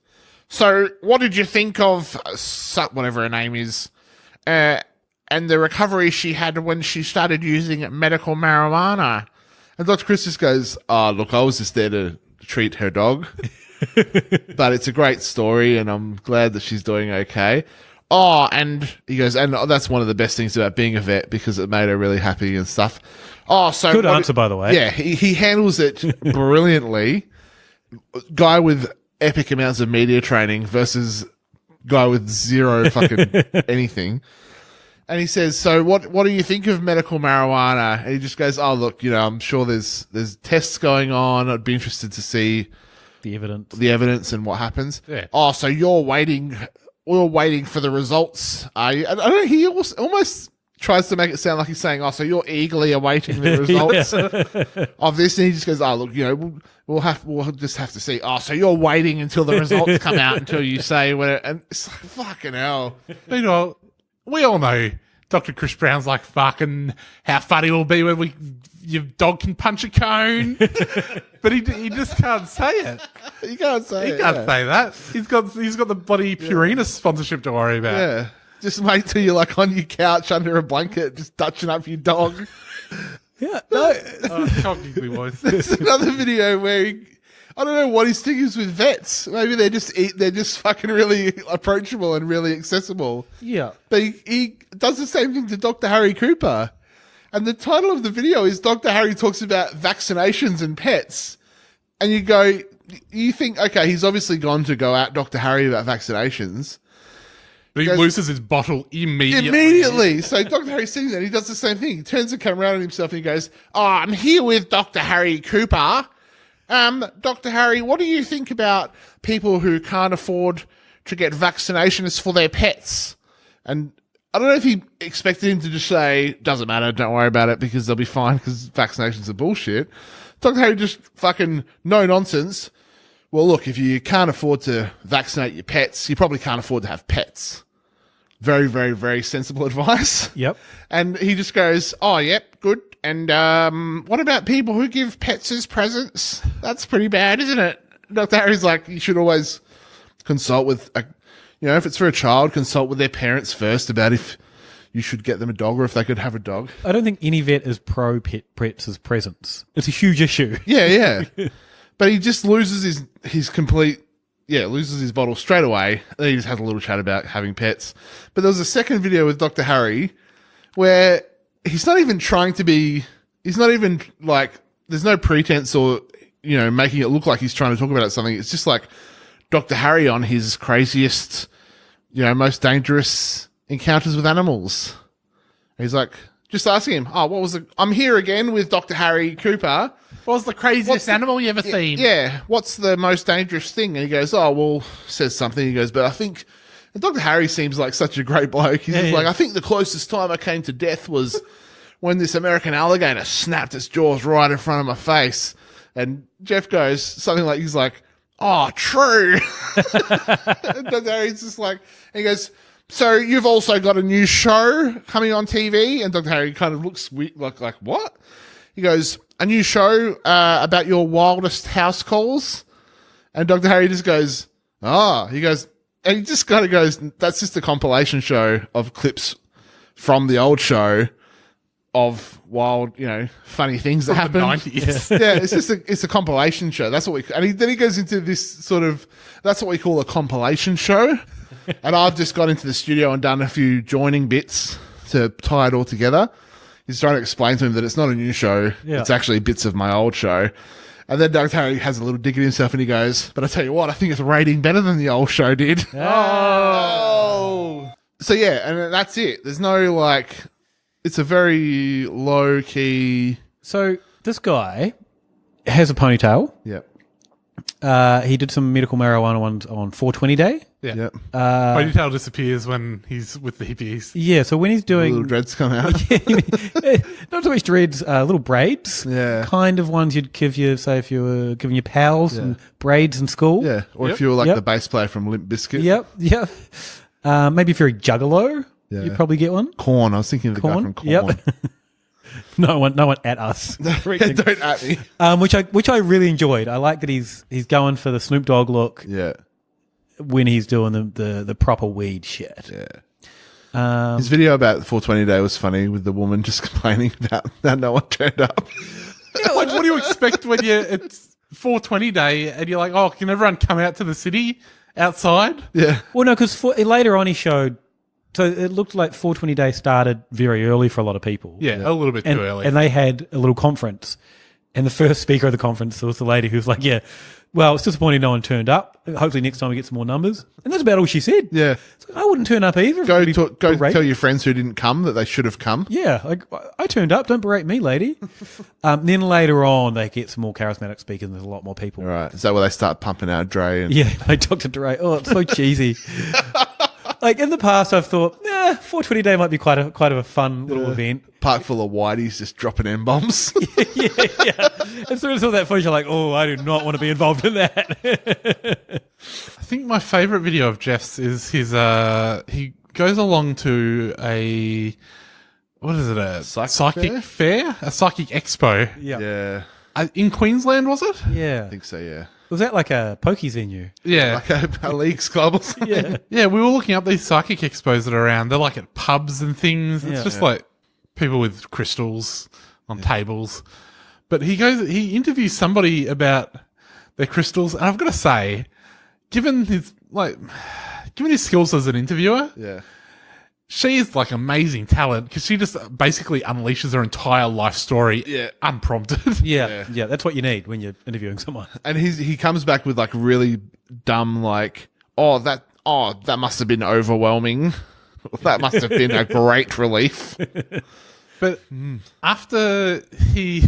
So, what did you think of whatever her name is, and the recovery she had when she started using medical marijuana? And Dr. Chris just goes, "Oh, look, I was just there to treat her dog, but it's a great story, and I'm glad that she's doing okay." Oh, and he goes, and that's one of the best things about being a vet because it made her really happy and stuff. Oh, so good answer, by the way. Yeah, he handles it brilliantly. Guy with epic amounts of media training versus guy with zero fucking anything. And he says, so what do you think of medical marijuana? And he just goes, oh, look, I'm sure there's tests going on. I'd be interested to see the evidence and what happens. Yeah. Oh, so you're waiting for the results. I don't know. He almost tries to make it sound like he's saying, oh, so you're eagerly awaiting the results of this. And he just goes, oh, look, we'll just have to see. Oh, so you're waiting until the results come out until you say what? And it's like, fucking hell. We all know Dr. Chris Brown's like, fucking, how funny it will be when your dog can punch a cone. But he just can't say it. He can't say that. He's got the bloody Purina sponsorship to worry about. Yeah. Just wait till you're like on your couch under a blanket, just touching up your dog. Yeah, no. There's another video where I don't know what his thing is with vets. Maybe they're just fucking really approachable and really accessible. Yeah. But he does the same thing to Dr. Harry Cooper. And the title of the video is Dr. Harry talks about vaccinations and pets. And you think, okay, he's obviously gone to go at Dr. Harry about vaccinations. But he loses his bottle immediately. Immediately. So Dr. Harry's sitting there and he does the same thing. He turns the camera around on himself and he goes, "Oh, I'm here with Dr. Harry Cooper. Dr. Harry, what do you think about people who can't afford to get vaccinations for their pets?" And I don't know if he expected him to just say, "Doesn't matter, don't worry about it because they'll be fine because vaccinations are bullshit." Dr. Harry just fucking no nonsense. "Well, look, if you can't afford to vaccinate your pets, you probably can't afford to have pets." Very, very, very sensible advice. Yep. And he just goes, "Oh, yep, good. And what about people who give pets as presents? That's pretty bad, isn't it?" Dr. Harry's like, "You should always consult with, if it's for a child, consult with their parents first about if you should get them a dog or if they could have a dog." I don't think any vet is pro pets as presents. It's a huge issue. Yeah. But he just loses loses his bottle straight away. Then he just has a little chat about having pets. But there was a second video with Dr. Harry where he's not even there's no pretense or, making it look like he's trying to talk about something. It's just like Dr. Harry on his craziest, most dangerous encounters with animals. And he's like, just asking him, I'm here again with Dr. Harry Cooper. What was the craziest animal you ever seen? Yeah. What's the most dangerous thing? And he goes, says something. He goes, but I think, and Dr. Harry seems like such a great bloke. He's just like, I think the closest time I came to death was when this American alligator snapped its jaws right in front of my face. And Jeff goes something like, he's like, "Oh, true." And Dr. Harry's just like, he goes, "So you've also got a new show coming on TV?" And Dr. Harry kind of looks weird, like what? He goes, "A new show about your wildest house calls?" And Dr. Harry just goes, "Oh." He goes, and he just kind of goes, "That's just a compilation show of clips from the old show of wild, funny things that happen." 90s. Yeah, it's a compilation show. That's what then he goes into this sort of, that's what we call a compilation show. And I've just got into the studio and done a few joining bits to tie it all together. He's trying to explain to him that it's not a new show. Yeah. It's actually bits of my old show. And then Dr. Harry has a little dig at himself and he goes, "But I tell you what, I think it's rating better than the old show did." Oh. So yeah, and that's it. There's no it's a very low key. So this guy has a ponytail. Yep. He did some medical marijuana ones on 420 day. Yeah. Yep. Ponytail disappears when he's with the hippies. Yeah, so when he's doing... Little dreads come out. Not so much dreads, little braids. Yeah. Kind of ones you'd give you, say, if you were giving your pals and braids in school. Yeah, or if you were the bass player from Limp Bizkit. Yep. Maybe if you're a juggalo, you'd probably get one. Korn. I was thinking of the guy from Korn. Yep. No one at us. Don't at me. Which I really enjoyed. I like that he's going for the Snoop Dogg look. Yeah. When he's doing the proper weed shit. Yeah. His video about 420 Day was funny with the woman just complaining about how no one turned up. Yeah, what do you expect when it's 420 Day and you're like, "Oh, can everyone come out to the city outside?" Yeah. Well, no, because later on he showed. So it looked like 420 Day started very early for a lot of people. Yeah, a little bit too early. And they had a little conference. And the first speaker of the conference was the lady who was like, "Yeah, well, it's disappointing no one turned up. Hopefully next time we get some more numbers." And that's about all she said. Yeah. So I wouldn't turn up either. Go tell your friends who didn't come that they should have come. Yeah, I turned up. Don't berate me, lady. Then later on, they get some more charismatic speakers and there's a lot more people. Right. Is that where they start pumping out Dre? Yeah, Dr. Dre. Oh, it's so cheesy. In the past, I've thought, 420 Day might be quite of a fun little event. Park full of whiteys just dropping M-bombs. yeah. As soon as I saw that footage, you're like, "Oh, I do not want to be involved in that." I think my favourite video of Jeff's is his, he goes along to a psychic fair? A psychic expo. Yeah. In Queensland, was it? Yeah. I think so, yeah. Was that like a pokies venue? Yeah. Like a leagues club or something? Yeah. Yeah, we were looking up these psychic expos that are around. They're like at pubs and things. It's just like people with crystals on tables. But he interviews somebody about their crystals. And I've got to say, given his skills as an interviewer, she is like amazing talent because she just basically unleashes her entire life story unprompted. Yeah, that's what you need when you're interviewing someone. And he comes back with like really dumb, like, "Oh, that oh, that must have been overwhelming. That must have been a great relief. But after he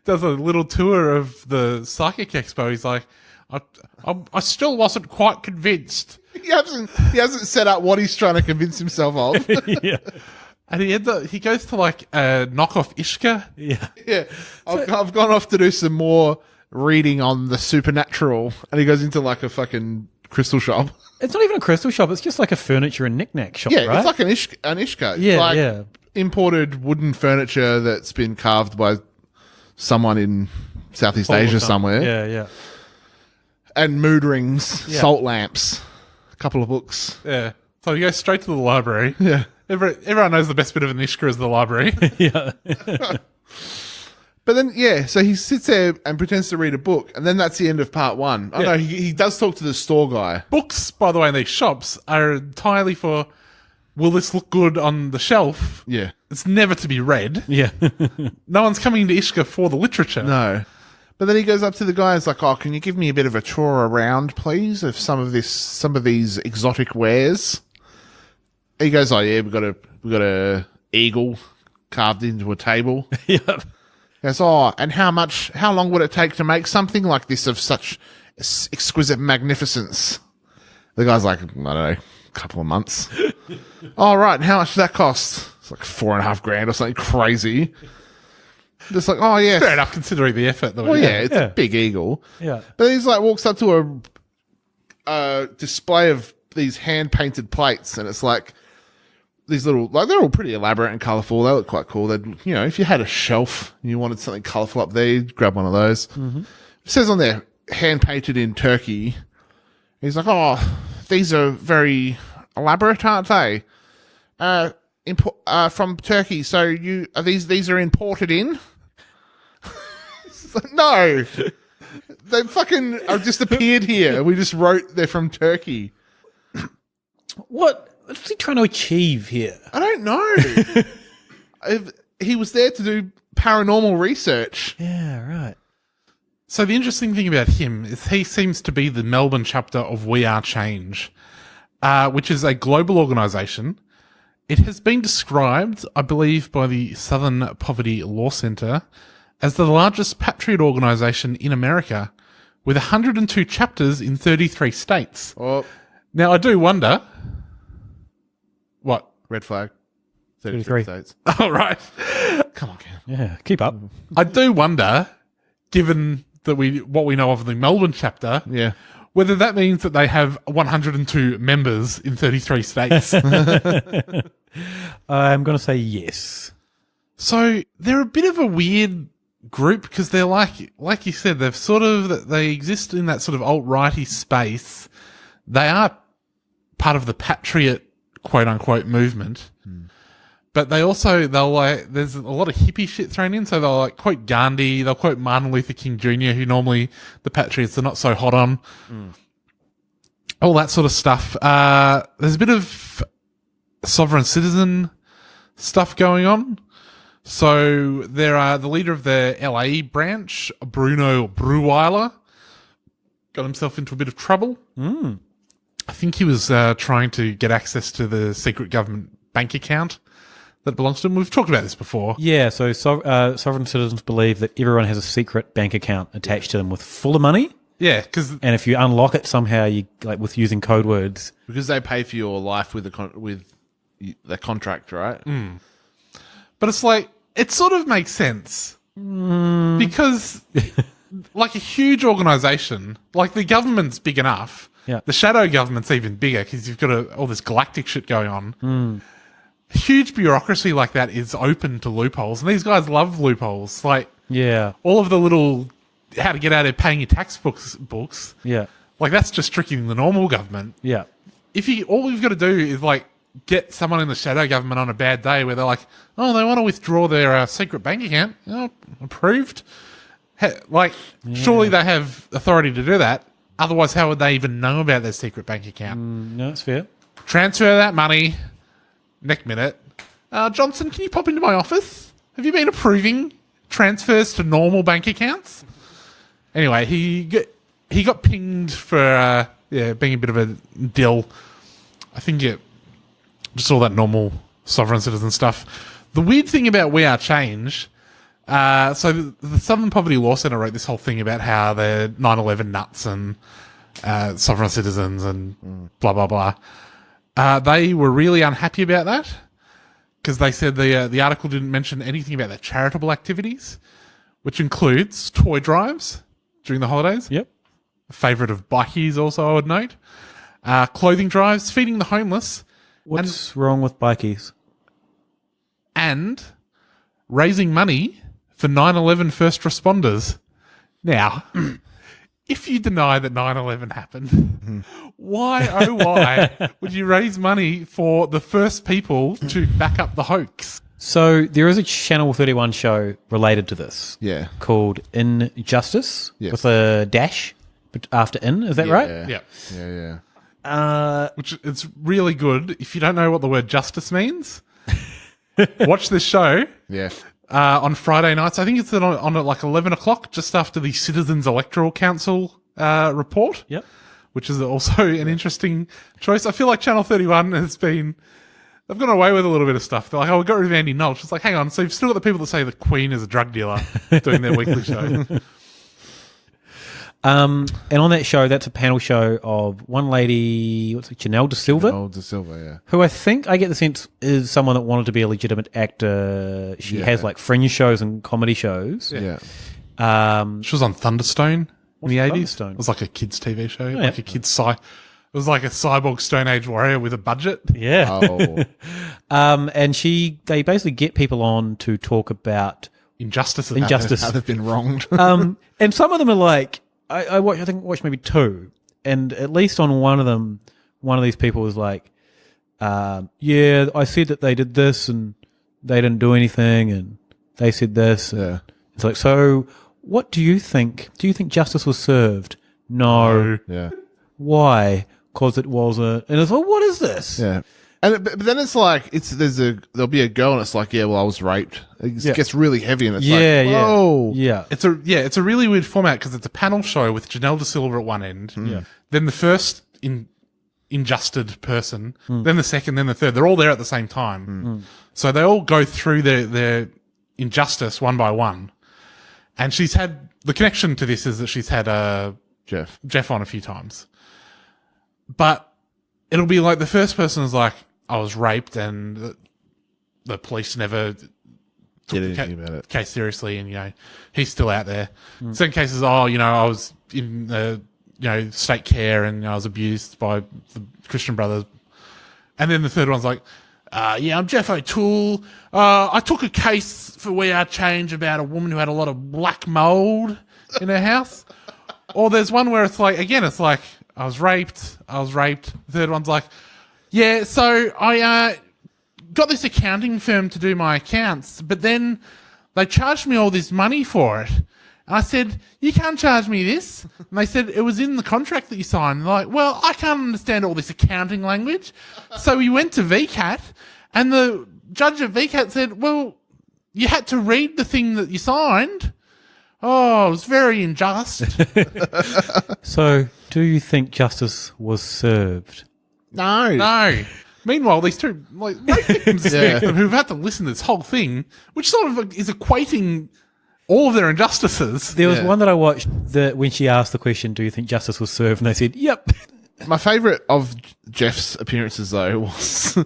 does a little tour of the Psychic Expo, he's like, I still wasn't quite convinced. He hasn't set up what he's trying to convince himself of. Yeah. And he goes to like a knockoff Ishka. Yeah. Yeah. I've gone off to do some more reading on the supernatural, and he goes into like a fucking crystal shop. It's not even a crystal shop. It's just like a furniture and knick-knack shop, Yeah, right? it's like an Ishka. Yeah, like yeah. imported wooden furniture that's been carved by someone in Southeast Asia somewhere. Yeah, yeah. And mood rings, Yeah. salt lamps, a couple of books. Yeah. So he goes straight to the library. Yeah. Everyone knows the best bit of an Ishka is the library. Yeah. But then, yeah, so he sits there and pretends to read a book, and then that's the end of part one. Oh, Yeah. no, he does talk to the store guy. Books, by the way, in these shops are entirely for, will this look good on the shelf? Yeah. It's never to be read. Yeah. No one's coming to Ishka for the literature. No. But then he goes up to the guy and is like, oh, can you give me a bit of a tour around, please, of some of these exotic wares? He goes, oh, yeah, we've got a eagle carved into a table. Yep. He goes, oh, and how long would it take to make something like this of such exquisite magnificence? The guy's like, I don't know, a couple of months. Oh, right, and how much does that cost? It's like $4,500 or something crazy. Just like, oh, yeah. Fair enough, considering the effort. Well, yeah, it's a big eagle. Yeah. But he's like, walks up to a display of these hand-painted plates, and it's like, these little, like, they're all pretty elaborate and colourful. They look quite cool. They'd, you know, if you had a shelf and you wanted something colourful up there, you'd grab one of those. Mm-hmm. It says on there, hand painted in Turkey. He's like, oh, these are very elaborate, aren't they? From Turkey. So these are imported in? It's like, no. They fucking have just appeared here. We just wrote they're from Turkey. What's he trying to achieve here? I don't know. He was there to do paranormal research. Yeah, right. So the interesting thing about him is he seems to be the Melbourne chapter of We Are Change, which is a global organisation. It has been described, I believe, by the Southern Poverty Law Centre as the largest patriot organisation in America, with 102 chapters in 33 states. Oh. Now, I do wonder... What? Red flag. 33 states. Oh, right. Come on, Cam. Yeah, keep up. I do wonder, given that what we know of the Melbourne chapter, yeah, whether that means that they have 102 members in 33 states. I'm going to say yes. So they're a bit of a weird group because they're like you said, they exist in that sort of alt-righty space. They are part of the patriot quote unquote movement. But there's a lot of hippie shit thrown in. So they'll like quote Gandhi, they'll quote Martin Luther King Jr., who normally the patriots are not so hot on. All that sort of stuff. There's a bit of sovereign citizen stuff going on. So the leader of the LA branch, Bruno Breweiler, got himself into a bit of trouble. I think he was trying to get access to the secret government bank account that belongs to him. We've talked about this before. Yeah, so sovereign citizens believe that everyone has a secret bank account attached to them with full of money. Yeah, and if you unlock it somehow, with using code words, because they pay for your life with the contract, right? But it's like it sort of makes sense because, like a huge organisation, like the government's big enough. Yeah. The shadow government's even bigger because you've got all this galactic shit going on. Huge bureaucracy like that is open to loopholes, and these guys love loopholes. Like, yeah, all of the little how to get out of paying your tax books. Yeah, like that's just tricking the normal government. Yeah, all you've got to do is like get someone in the shadow government on a bad day where they're like, oh, they want to withdraw their secret bank account. Oh, approved. Surely they have authority to do that. Otherwise, how would they even know about their secret bank account? No, that's fair. Transfer that money. Next minute. Johnson, can you pop into my office? Have you been approving transfers to normal bank accounts? Anyway, he got pinged for Yeah, being a bit of a dill. I think just all that normal sovereign citizen stuff. The weird thing about We Are Change, so the Southern Poverty Law Centre wrote this whole thing about how they're 9/11 nuts and sovereign citizens and blah, blah, blah. They were really unhappy about that because they said the article didn't mention anything about their charitable activities, which includes toy drives during the holidays. Yep. A favourite of bikies also, I would note. Clothing drives, feeding the homeless. What's wrong with bikies? And raising money for 9/11 first responders. Now, if you deny that 9/11 happened, why would you raise money for the first people to back up the hoax? So there is a Channel 31 show related to this. Yeah. Called Injustice Yes. with a dash after in. Is that right? Yeah. Yeah. Which it's really good. If you don't know what the word justice means, watch this show. Yeah. On Friday nights. I think it's on at like 11 o'clock, just after the Citizens Electoral Council report. Yep. Which is also an interesting choice. I feel like Channel 31 they've gone away with a little bit of stuff. They're like, we got rid of Andy Knowles. It's like, hang on. So you've still got the people that say the Queen is a drug dealer doing their weekly show. And on that show, that's a panel show of one lady, Janelle De Silva? Janelle De Silva, yeah. Who I think, I get the sense, is someone that wanted to be a legitimate actor. She has like fringe shows and comedy shows. Yeah. She was on Thunderstone in the 80s. Thunderstone? It was like a kids' TV show. Oh, like a kids' it was like a cyborg Stone Age warrior with a budget. Yeah. Oh. And they basically get people on to talk about injustice. How they've been wronged. And some of them are like, I watched maybe two, and at least on one of them, one of these people was like, yeah, I said that they did this and they didn't do anything, and they said this. Yeah. It's like, so what do you think? Do you think justice was served? No. Yeah. Why? Because it wasn't. And it's like, what is this? Yeah. And but then it's like there'll be a girl and it's like, yeah, well, I was raped. It gets really heavy and it's like, whoa. Yeah. It's a really weird format because it's a panel show with Janelle De Silva at one end, then the first injusted person, then the second, then the third. They're all there at the same time, so they all go through their injustice one by one. And she's had the connection to this is that she's had Jeff on a few times, but it'll be like the first person is like, I was raped and the police never took the case seriously, and he's still out there. Second case is, I was in state care and I was abused by the Christian Brothers. And then the third one's like, I'm Jeff O'Toole. I took a case for We Are Change about a woman who had a lot of black mold in her house. Or there's one where it's like, again, it's like, I was raped. The third one's like, yeah, so I got this accounting firm to do my accounts, but then they charged me all this money for it. And I said, you can't charge me this. And they said, it was in the contract that you signed. They're like, well, I can't understand all this accounting language. So we went to VCAT, and the judge at VCAT said, well, you had to read the thing that you signed. Oh, it was very unjust. So, do you think justice was served? No. Meanwhile, these two rape victims who've had to listen to this whole thing, which sort of is equating all of their injustices. There was one that I watched that when she asked the question, do you think justice was served? And they said, yep. My favourite of Jeff's appearances, though, was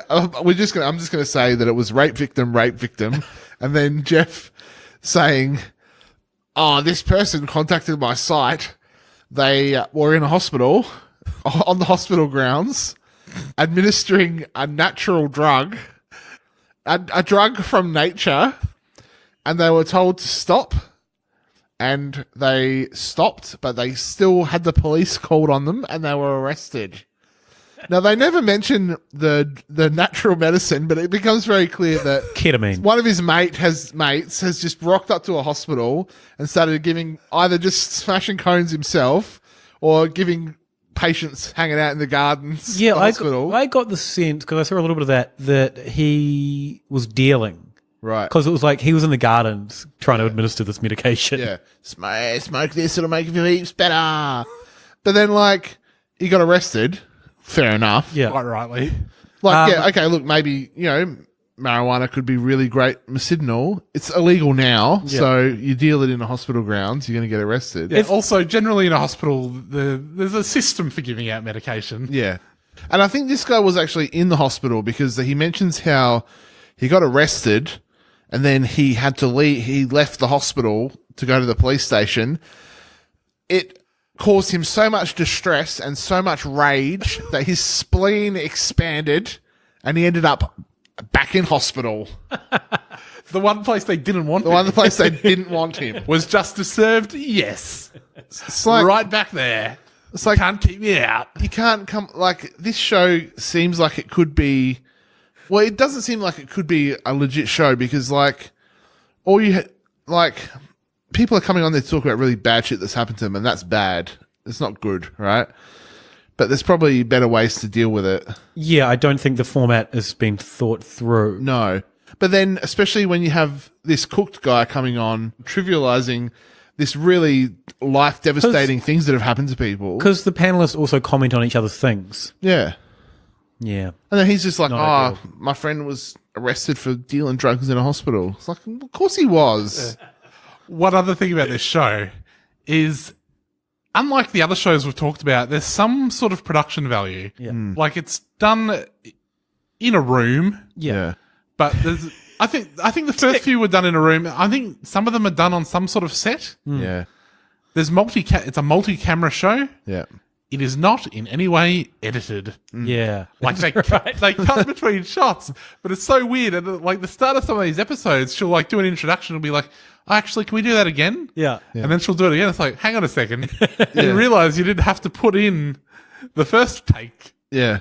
I'm just going to say that it was rape victim, and then Jeff saying, this person contacted my site. They were in a hospital, on the hospital grounds, administering a natural drug, a drug from nature, and they were told to stop. And they stopped, but they still had the police called on them, and they were arrested. Now, they never mention the natural medicine, but it becomes very clear that ketamine. One of his mates has just rocked up to a hospital and started giving either just smashing cones himself or giving patients hanging out in the gardens. Yeah, of the hospital. I got the sense, because I saw a little bit of that he was dealing. Right. Because it was like he was in the gardens trying to administer this medication. Yeah. Smoke this, it'll make you feel heaps better. But then, like, he got arrested. Fair enough. Yeah. Quite rightly. Like, yeah, okay, look, maybe, you know, marijuana could be really great medicinal. It's illegal now, so you deal it in a hospital grounds, you're going to get arrested. Yeah, also, generally in a hospital, there's a system for giving out medication. Yeah. And I think this guy was actually in the hospital because he mentions how he got arrested and then he had to leave. He left the hospital to go to the police station. It caused him so much distress and so much rage that his spleen expanded and he ended up back in hospital. The one place they didn't want him. The one place they didn't want him. Was justice served? Yes. It's like, right back there. It's like, can't keep me out. You can't come, like, this show seems like it could be, well, it doesn't seem like it could be a legit show because, like, people are coming on there to talk about really bad shit that's happened to them, and that's bad. It's not good, right? But there's probably better ways to deal with it. Yeah, I don't think the format has been thought through. No. But then, especially when you have this cooked guy coming on, trivializing this really life-devastating things that have happened to people. Because the panelists also comment on each other's things. Yeah. Yeah. And then he's just like, Not ideal. my friend was arrested for dealing drugs in a hospital. It's like, of course he was. One other thing about this show is, unlike the other shows we've talked about, there's some sort of production value. Yeah. Like, it's done in a room. Yeah. But there's... I think the first few were done in a room. I think some of them are done on some sort of set. Yeah. There's it's a multi-camera show. Yeah. It is not in any way edited. Yeah. Like they cut between shots, but it's so weird. And like the start of some of these episodes, she'll like do an introduction and be like, actually, can we do that again? Yeah. And then she'll do it again. It's like, hang on a second. You realize you didn't have to put in the first take. Yeah.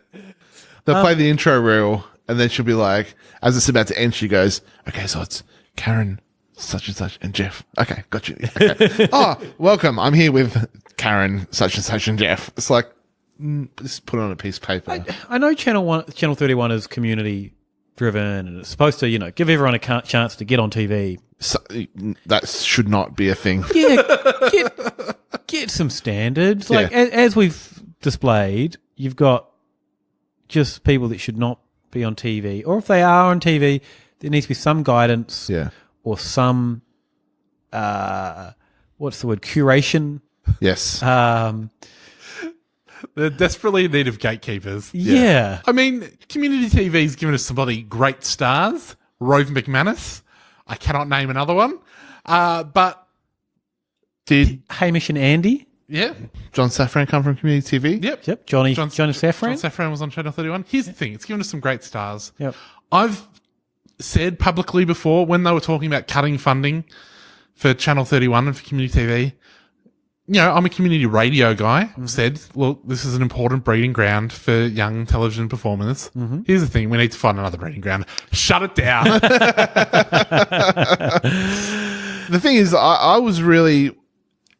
They'll play the intro reel. And then she'll be like, as it's about to end, she goes, okay, so it's Karen, such and such, and Jeff. Okay, got you. Okay. Oh, welcome. I'm here with Karen, such and Jeff. It's like, just put it on a piece of paper. I know Channel 31 is community driven and it's supposed to, you know, give everyone a chance to get on TV. So, that should not be a thing. Yeah, get some standards. Like, as we've displayed, you've got just people that should not be on TV, or if they are on TV, there needs to be some guidance, or some what's the word, curation. Yes. They're desperately in need of gatekeepers. Yeah. I mean, community TV's given us some bloody great stars. Rove McManus. I cannot name another one. But did Hamish and Andy? Yeah. John Safran come from community TV? Yep. Johnny Safran. John Safran was on Channel 31. Here's the thing. It's given us some great stars. Yep. I've said publicly before when they were talking about cutting funding for Channel 31 and for community TV, you know, I'm a community radio guy. I've said, look, this is an important breeding ground for young television performers. Here's the thing. We need to find another breeding ground. Shut it down. The thing is, I was really...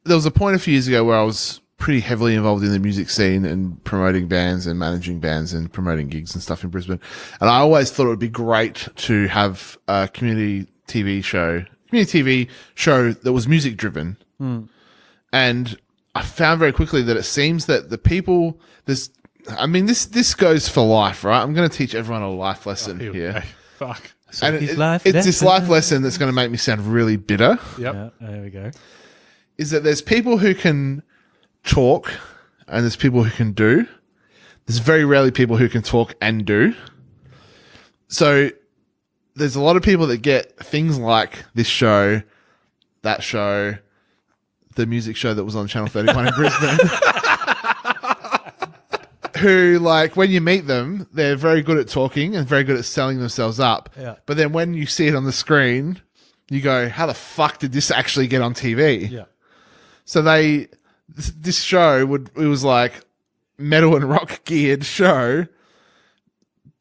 There was a point a few years ago where I was pretty heavily involved in the music scene and promoting bands and managing bands and promoting gigs and stuff in Brisbane. And I always thought it would be great to have a community TV show that was music driven. And I found very quickly that it seems that the people, this goes for life, right? I'm going to teach everyone a life lesson here. Fuck. So and it's this life lesson that's going to make me sound really bitter. Yep. Yeah, there we go. Is that there's people who can talk and there's people who can do. There's very rarely people who can talk and do. So there's a lot of people that get things like this show, that show, the music show that was on Channel 31 in Brisbane. Who, like, when you meet them, they're very good at talking and very good at selling themselves up. Yeah. But then when you see it on the screen, you go, how the fuck did this actually get on TV? Yeah. So this show it was like metal and rock geared show,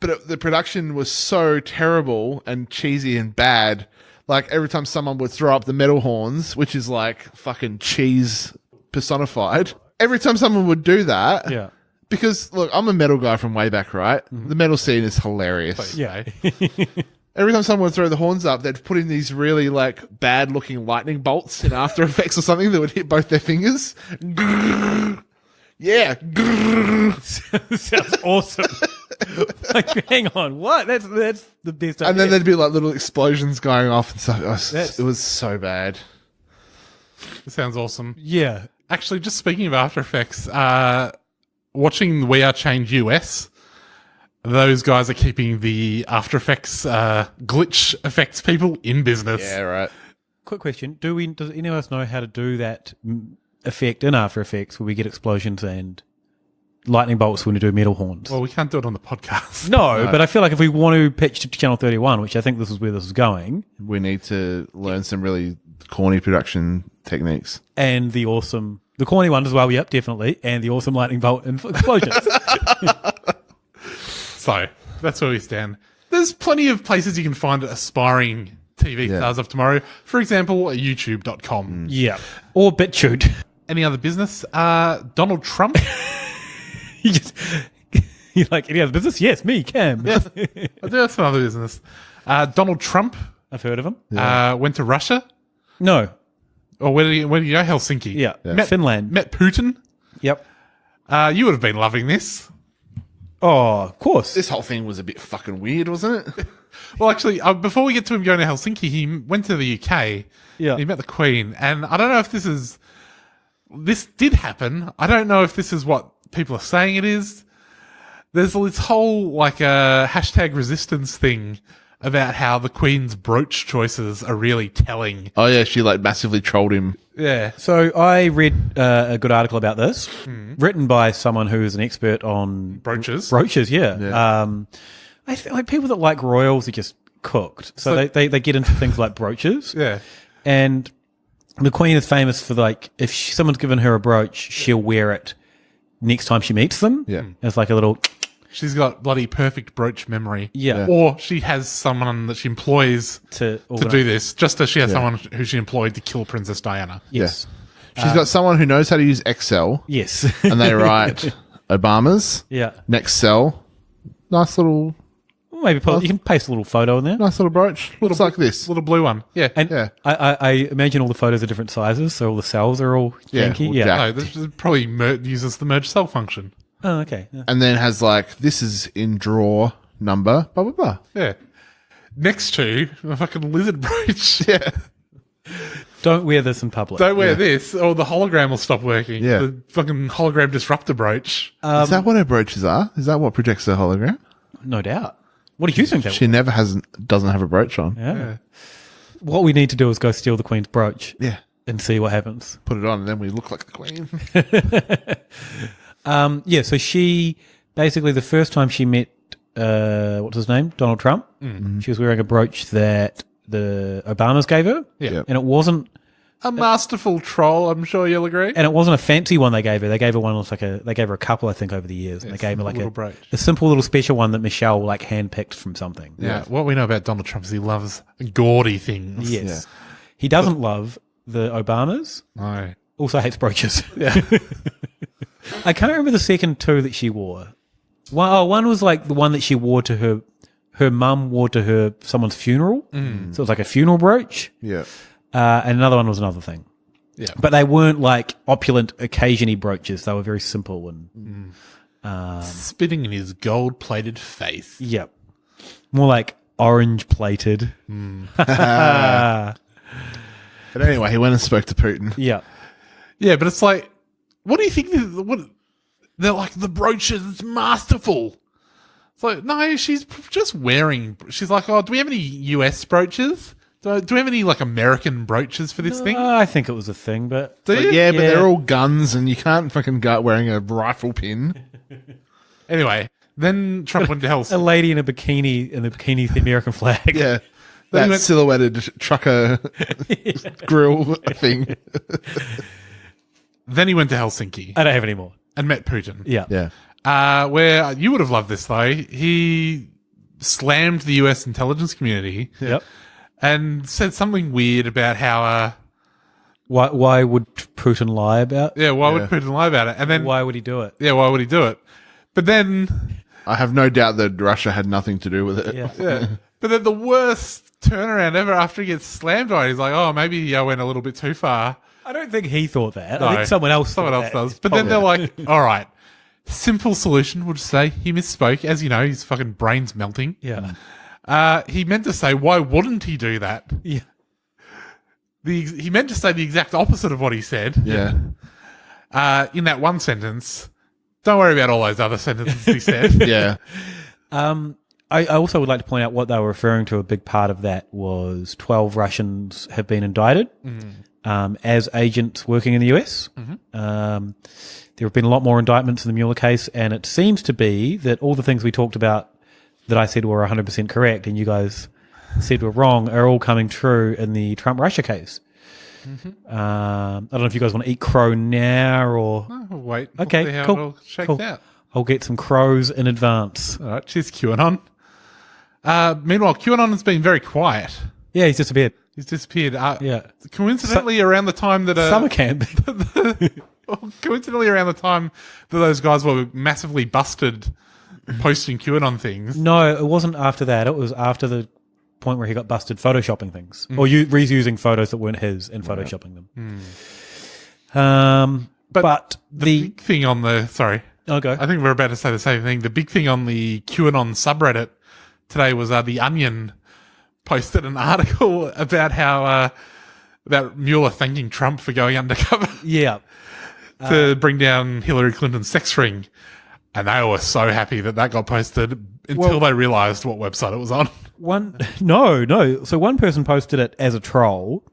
but the production was so terrible and cheesy and bad. Like every time someone would throw up the metal horns, which is like fucking cheese personified, every time someone would do that. Yeah. Because look, I'm a metal guy from way back, right? The metal scene is hilarious. Yeah. Every time someone would throw the horns up, they'd put in these really like bad looking lightning bolts in After Effects or something that would hit both their fingers. You Yeah. Sounds awesome. Like, hang on, what? That's the best. And then there'd be like little explosions going off and stuff. It was so bad. It sounds awesome. Yeah. Actually, just speaking of After Effects, watching We Are Change US, those guys are keeping the After Effects glitch effects people in business. Yeah, right. Quick question: does any of us know how to do that effect in After Effects where we get explosions and lightning bolts when we do metal horns? Well, we can't do it on the podcast. No, but I feel like if we want to pitch to Channel 31, which I think this is where this is going, we need to learn some really corny production techniques. And the corny ones as well, yep, definitely, and the awesome lightning bolt and explosions. So, that's where we stand. There's plenty of places you can find aspiring TV stars of tomorrow. For example, youtube.com. Yeah. Or BitChute. Any other business? Donald Trump. You're like, any other business? Yes, me, Cam. Yes. I do have some other business. Donald Trump. I've heard of him. Went to Russia. No. Or where did you go? Helsinki. Yeah. Finland. Met Putin. Yep. You would have been loving this. Oh, of course. This whole thing was a bit fucking weird, wasn't it? Well, actually, before we get to him going to Helsinki, he went to the UK. Yeah. He met the Queen. And I don't know if this did happen. I don't know if this is what people are saying it is. There's this whole, hashtag resistance thing about how the Queen's brooch choices are really telling. Oh, yeah, she, massively trolled him. Yeah. So I read a good article about this, written by someone who is an expert on brooches. Brooches, yeah. I feel like people that like royals are just cooked. So they get into things like brooches. Yeah. And the Queen is famous for, if someone's given her a brooch, she'll wear it next time she meets them. Yeah. It's like a little... She's got bloody perfect brooch memory. Yeah. Or she has someone that she employs to do this, just as she has someone who she employed to kill Princess Diana. Yes. Yeah. She's got someone who knows how to use Excel. Yes. And they write Obama's. Yeah. Next cell. Nice little... Maybe you can paste a little photo in there. Nice little brooch. Looks like this. Little blue one. Yeah. And I imagine all the photos are different sizes, so all the cells are all janky. Yeah. No, this probably uses the merge cell function. Oh, okay. Yeah. And then has this is in drawer number, blah, blah, blah. Yeah. Next to a fucking lizard brooch. Yeah. Don't wear this in public. Don't wear this, or the hologram will stop working. Yeah. The fucking hologram disruptor brooch. Is that what her brooches are? Is that what projects the hologram? No doubt. What do you think? She doesn't have a brooch on. Yeah. What we need to do is go steal the Queen's brooch. Yeah. And see what happens. Put it on, and then we look like the Queen. So she basically the first time she met what's his name? Donald Trump. Mm-hmm. She was wearing a brooch that the Obamas gave her. Yeah. And it wasn't a masterful troll, I'm sure you'll agree. And it wasn't a fancy one they gave her. They gave her one they gave her a couple, I think, over the years. And they gave her a simple little special one that Michelle handpicked from something. Yeah. What we know about Donald Trump is he loves gaudy things. Yes. Yeah. He doesn't love the Obamas. No. Also hates brooches. Yeah. I can't remember the second two that she wore. One was the one that she wore to her mum wore to someone's funeral. So it was like a funeral brooch. Yeah. And another one was another thing. Yeah. But they weren't opulent occasion-y brooches. They were very simple and spitting in his gold-plated face. Yep. More like orange-plated. But anyway, he went and spoke to Putin. Yeah. Yeah, but it's what do you think? They're like, the brooches, it's masterful. It's no, she's just wearing... She's like, do we have any US brooches? Do we have any American brooches for this thing? I think it was a thing, but... Yeah, but they're all guns and you can't fucking go out wearing a rifle pin. Anyway, then Trump went to hell. A lady in a bikini, the American flag. Yeah. That silhouetted trucker grill thing. Then he went to Helsinki. I don't have any more. And met Putin. Yeah. Yeah. Where you would have loved this, though. He slammed the US intelligence community. Yep. And said something weird about how... Why would Putin lie about? Yeah, why would Putin lie about it? And then why would he do it? Yeah, why would he do it? But then... I have no doubt that Russia had nothing to do with it. Yeah. But then the worst turnaround ever after he gets slammed on it, he's like, maybe I went a little bit too far. I don't think he thought that. No, I think someone else does. But then they're like, all right, simple solution, we'll just say he misspoke. As you know, his fucking brain's melting. Yeah. He meant to say, why wouldn't he do that? Yeah. He meant to say the exact opposite of what he said. Yeah. In that one sentence. Don't worry about all those other sentences he said. Yeah. I also would like to point out what they were referring to. A big part of that was 12 Russians have been indicted as agents working in the US. There have been a lot more indictments in the Mueller case, and it seems to be that all the things we talked about that I said were 100% correct and you guys said were wrong are all coming true in the Trump-Russia case. I don't know if you guys want to eat crow now or... No, we'll wait. Okay, We'll see how cool. it all shakes out. I'll get some crows in advance. All right, cheers, QAnon. Meanwhile, QAnon has been very quiet. Yeah, he's disappeared. He's disappeared. Yeah. Coincidentally, around the time that... Summer camp. coincidentally, around the time that those guys were massively busted posting QAnon things. No, it wasn't after that. It was after the point where he got busted photoshopping things. Or reusing photos that weren't his and photoshopping them. But the big thing on the... Sorry. Okay. I think we're about to say the same thing. The big thing on the QAnon subreddit today was The Onion posted an article about how about Mueller thanking Trump for going undercover. Yeah. To bring down Hillary Clinton's sex ring. And they were so happy that got posted until they realised what website it was on. No. So one person posted it as a troll,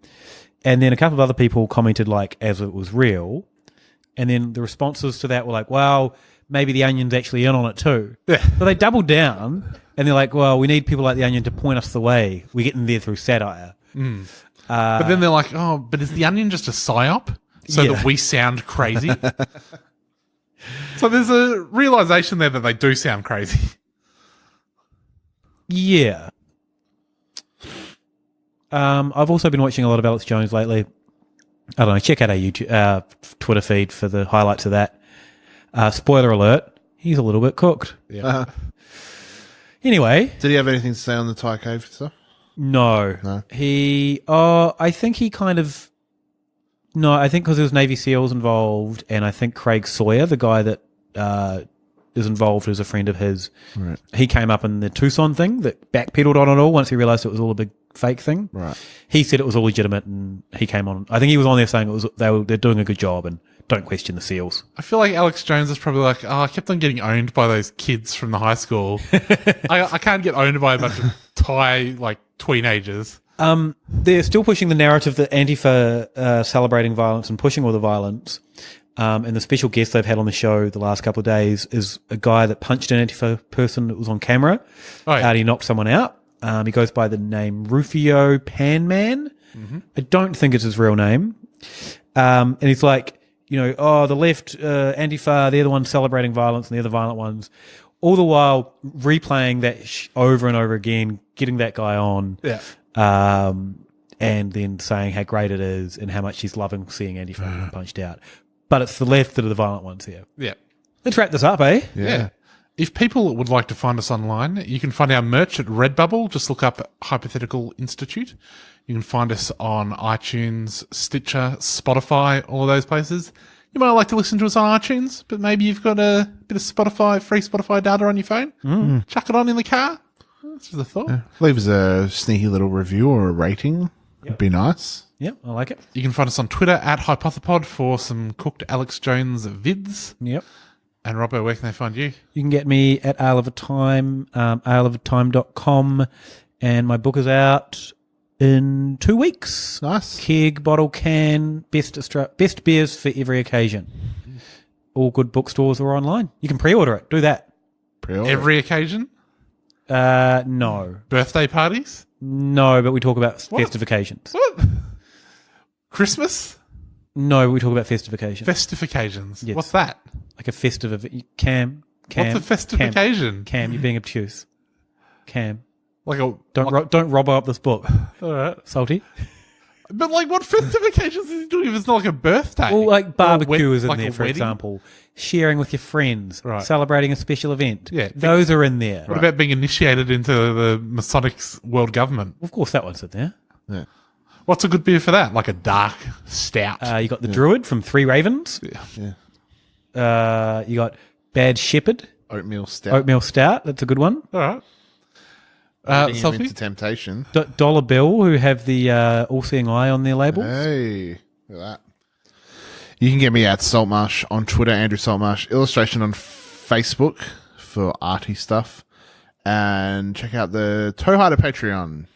and then a couple of other people commented like as it was real. And then the responses to that were like, well, maybe The Onion's actually in on it too. Yeah. So they doubled down, and they're like, well, we need people like The Onion to point us the way. We're getting there through satire. But then they're like, oh, but is The Onion just a psyop so that we sound crazy? So there's a realisation there that they do sound crazy. Yeah. I've also been watching a lot of Alex Jones lately. I don't know, check out our YouTube, Twitter feed for the highlights of that. Spoiler alert, he's a little bit cooked. Yeah. Anyway. Did he have anything to say on the Thai Cave stuff? No. I think he kind of... No, I think because there was Navy SEALs involved, and I think Craig Sawyer, the guy that is involved as a friend of his, he came up in the Tucson thing that backpedaled on it all once he realised it was all a big fake thing. Right. He said it was all legitimate, and he came on. I think he was on there saying they're doing a good job and don't question the SEALs. I feel like Alex Jones is probably like, I kept on getting owned by those kids from the high school. I can't get owned by a bunch of Thai teenagers. They're still pushing the narrative that Antifa celebrating violence and pushing all the violence. And the special guest they've had on the show the last couple of days is a guy that punched an Antifa person that was on camera. Oh, yeah. He knocked someone out. He goes by the name Rufio Panman. I don't think it's his real name. And he's like, the left, Antifa, they're the ones celebrating violence and they're the violent ones. All the while replaying that over and over again, getting that guy on. Yeah. And then saying how great it is and how much he's loving seeing Antifa getting punched out. But it's the left that are the violent ones here. Yeah. Let's wrap this up, eh? Yeah. If people would like to find us online, you can find our merch at Redbubble. Just look up Hypothetical Institute. You can find us on iTunes, Stitcher, Spotify, all of those places. You might like to listen to us on iTunes, but maybe you've got a bit of free Spotify data on your phone. Chuck it on in the car. That's just a thought. Yeah. Leave us a sneaky little review or a rating. It'd be nice. Yep, I like it. You can find us on Twitter at Hypothepod for some cooked Alex Jones vids. Yep. And Robbo, where can they find you? You can get me at Ale of a Time, aleofatime.com, and my book is out in 2 weeks. Nice. Keg, bottle, can, best beers for every occasion. All good bookstores or online. You can pre-order it. Do that. Every occasion? No. Birthday parties? No, but we talk about festive occasions. What? Christmas? No, we talk about festive occasions. Festive occasions? Yes. What's that? Like a festive... Cam. What's a festive occasion? Cam, you're being obtuse. Cam. Don't rob up this book. All right. Salty. But what festive occasions is he doing if it's not like a birthday? Well, barbecue is in like there, a for wedding? example. Sharing with your friends. Right. Celebrating a special event. Yeah. Those are in there. What about being initiated into the Masonic world government? Of course, that one's in there. Yeah. What's a good beer for that? Like a dark stout. You got the Druid from Three Ravens. Yeah. You got Bad Shepherd. Oatmeal stout. That's a good one. All right. Sophie? Into temptation. Dollar Bill, who have the all-seeing eye on their labels. Hey, look at that. You can get me at Saltmarsh on Twitter, Andrew Saltmarsh. Illustration on Facebook for arty stuff. And check out the Toehider Patreon.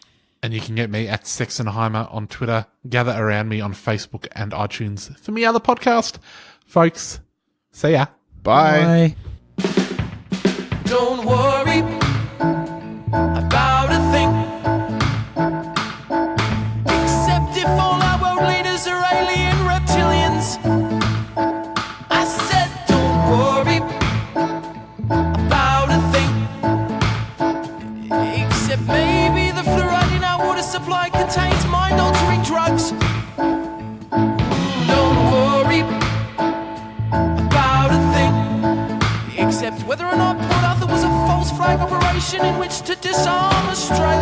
And you can get me at Sexenheimer on Twitter. Gather around me on Facebook and iTunes for me other podcast. Folks, see ya. Bye. Don't worry about a thing, except if all our world leaders are alien reptilians. I said don't worry about a thing, except maybe the fluoride in our water supply contains mind-altering drugs. Don't worry about a thing, except whether or not Port Arthur was a false flag operation in which to disarm Australia.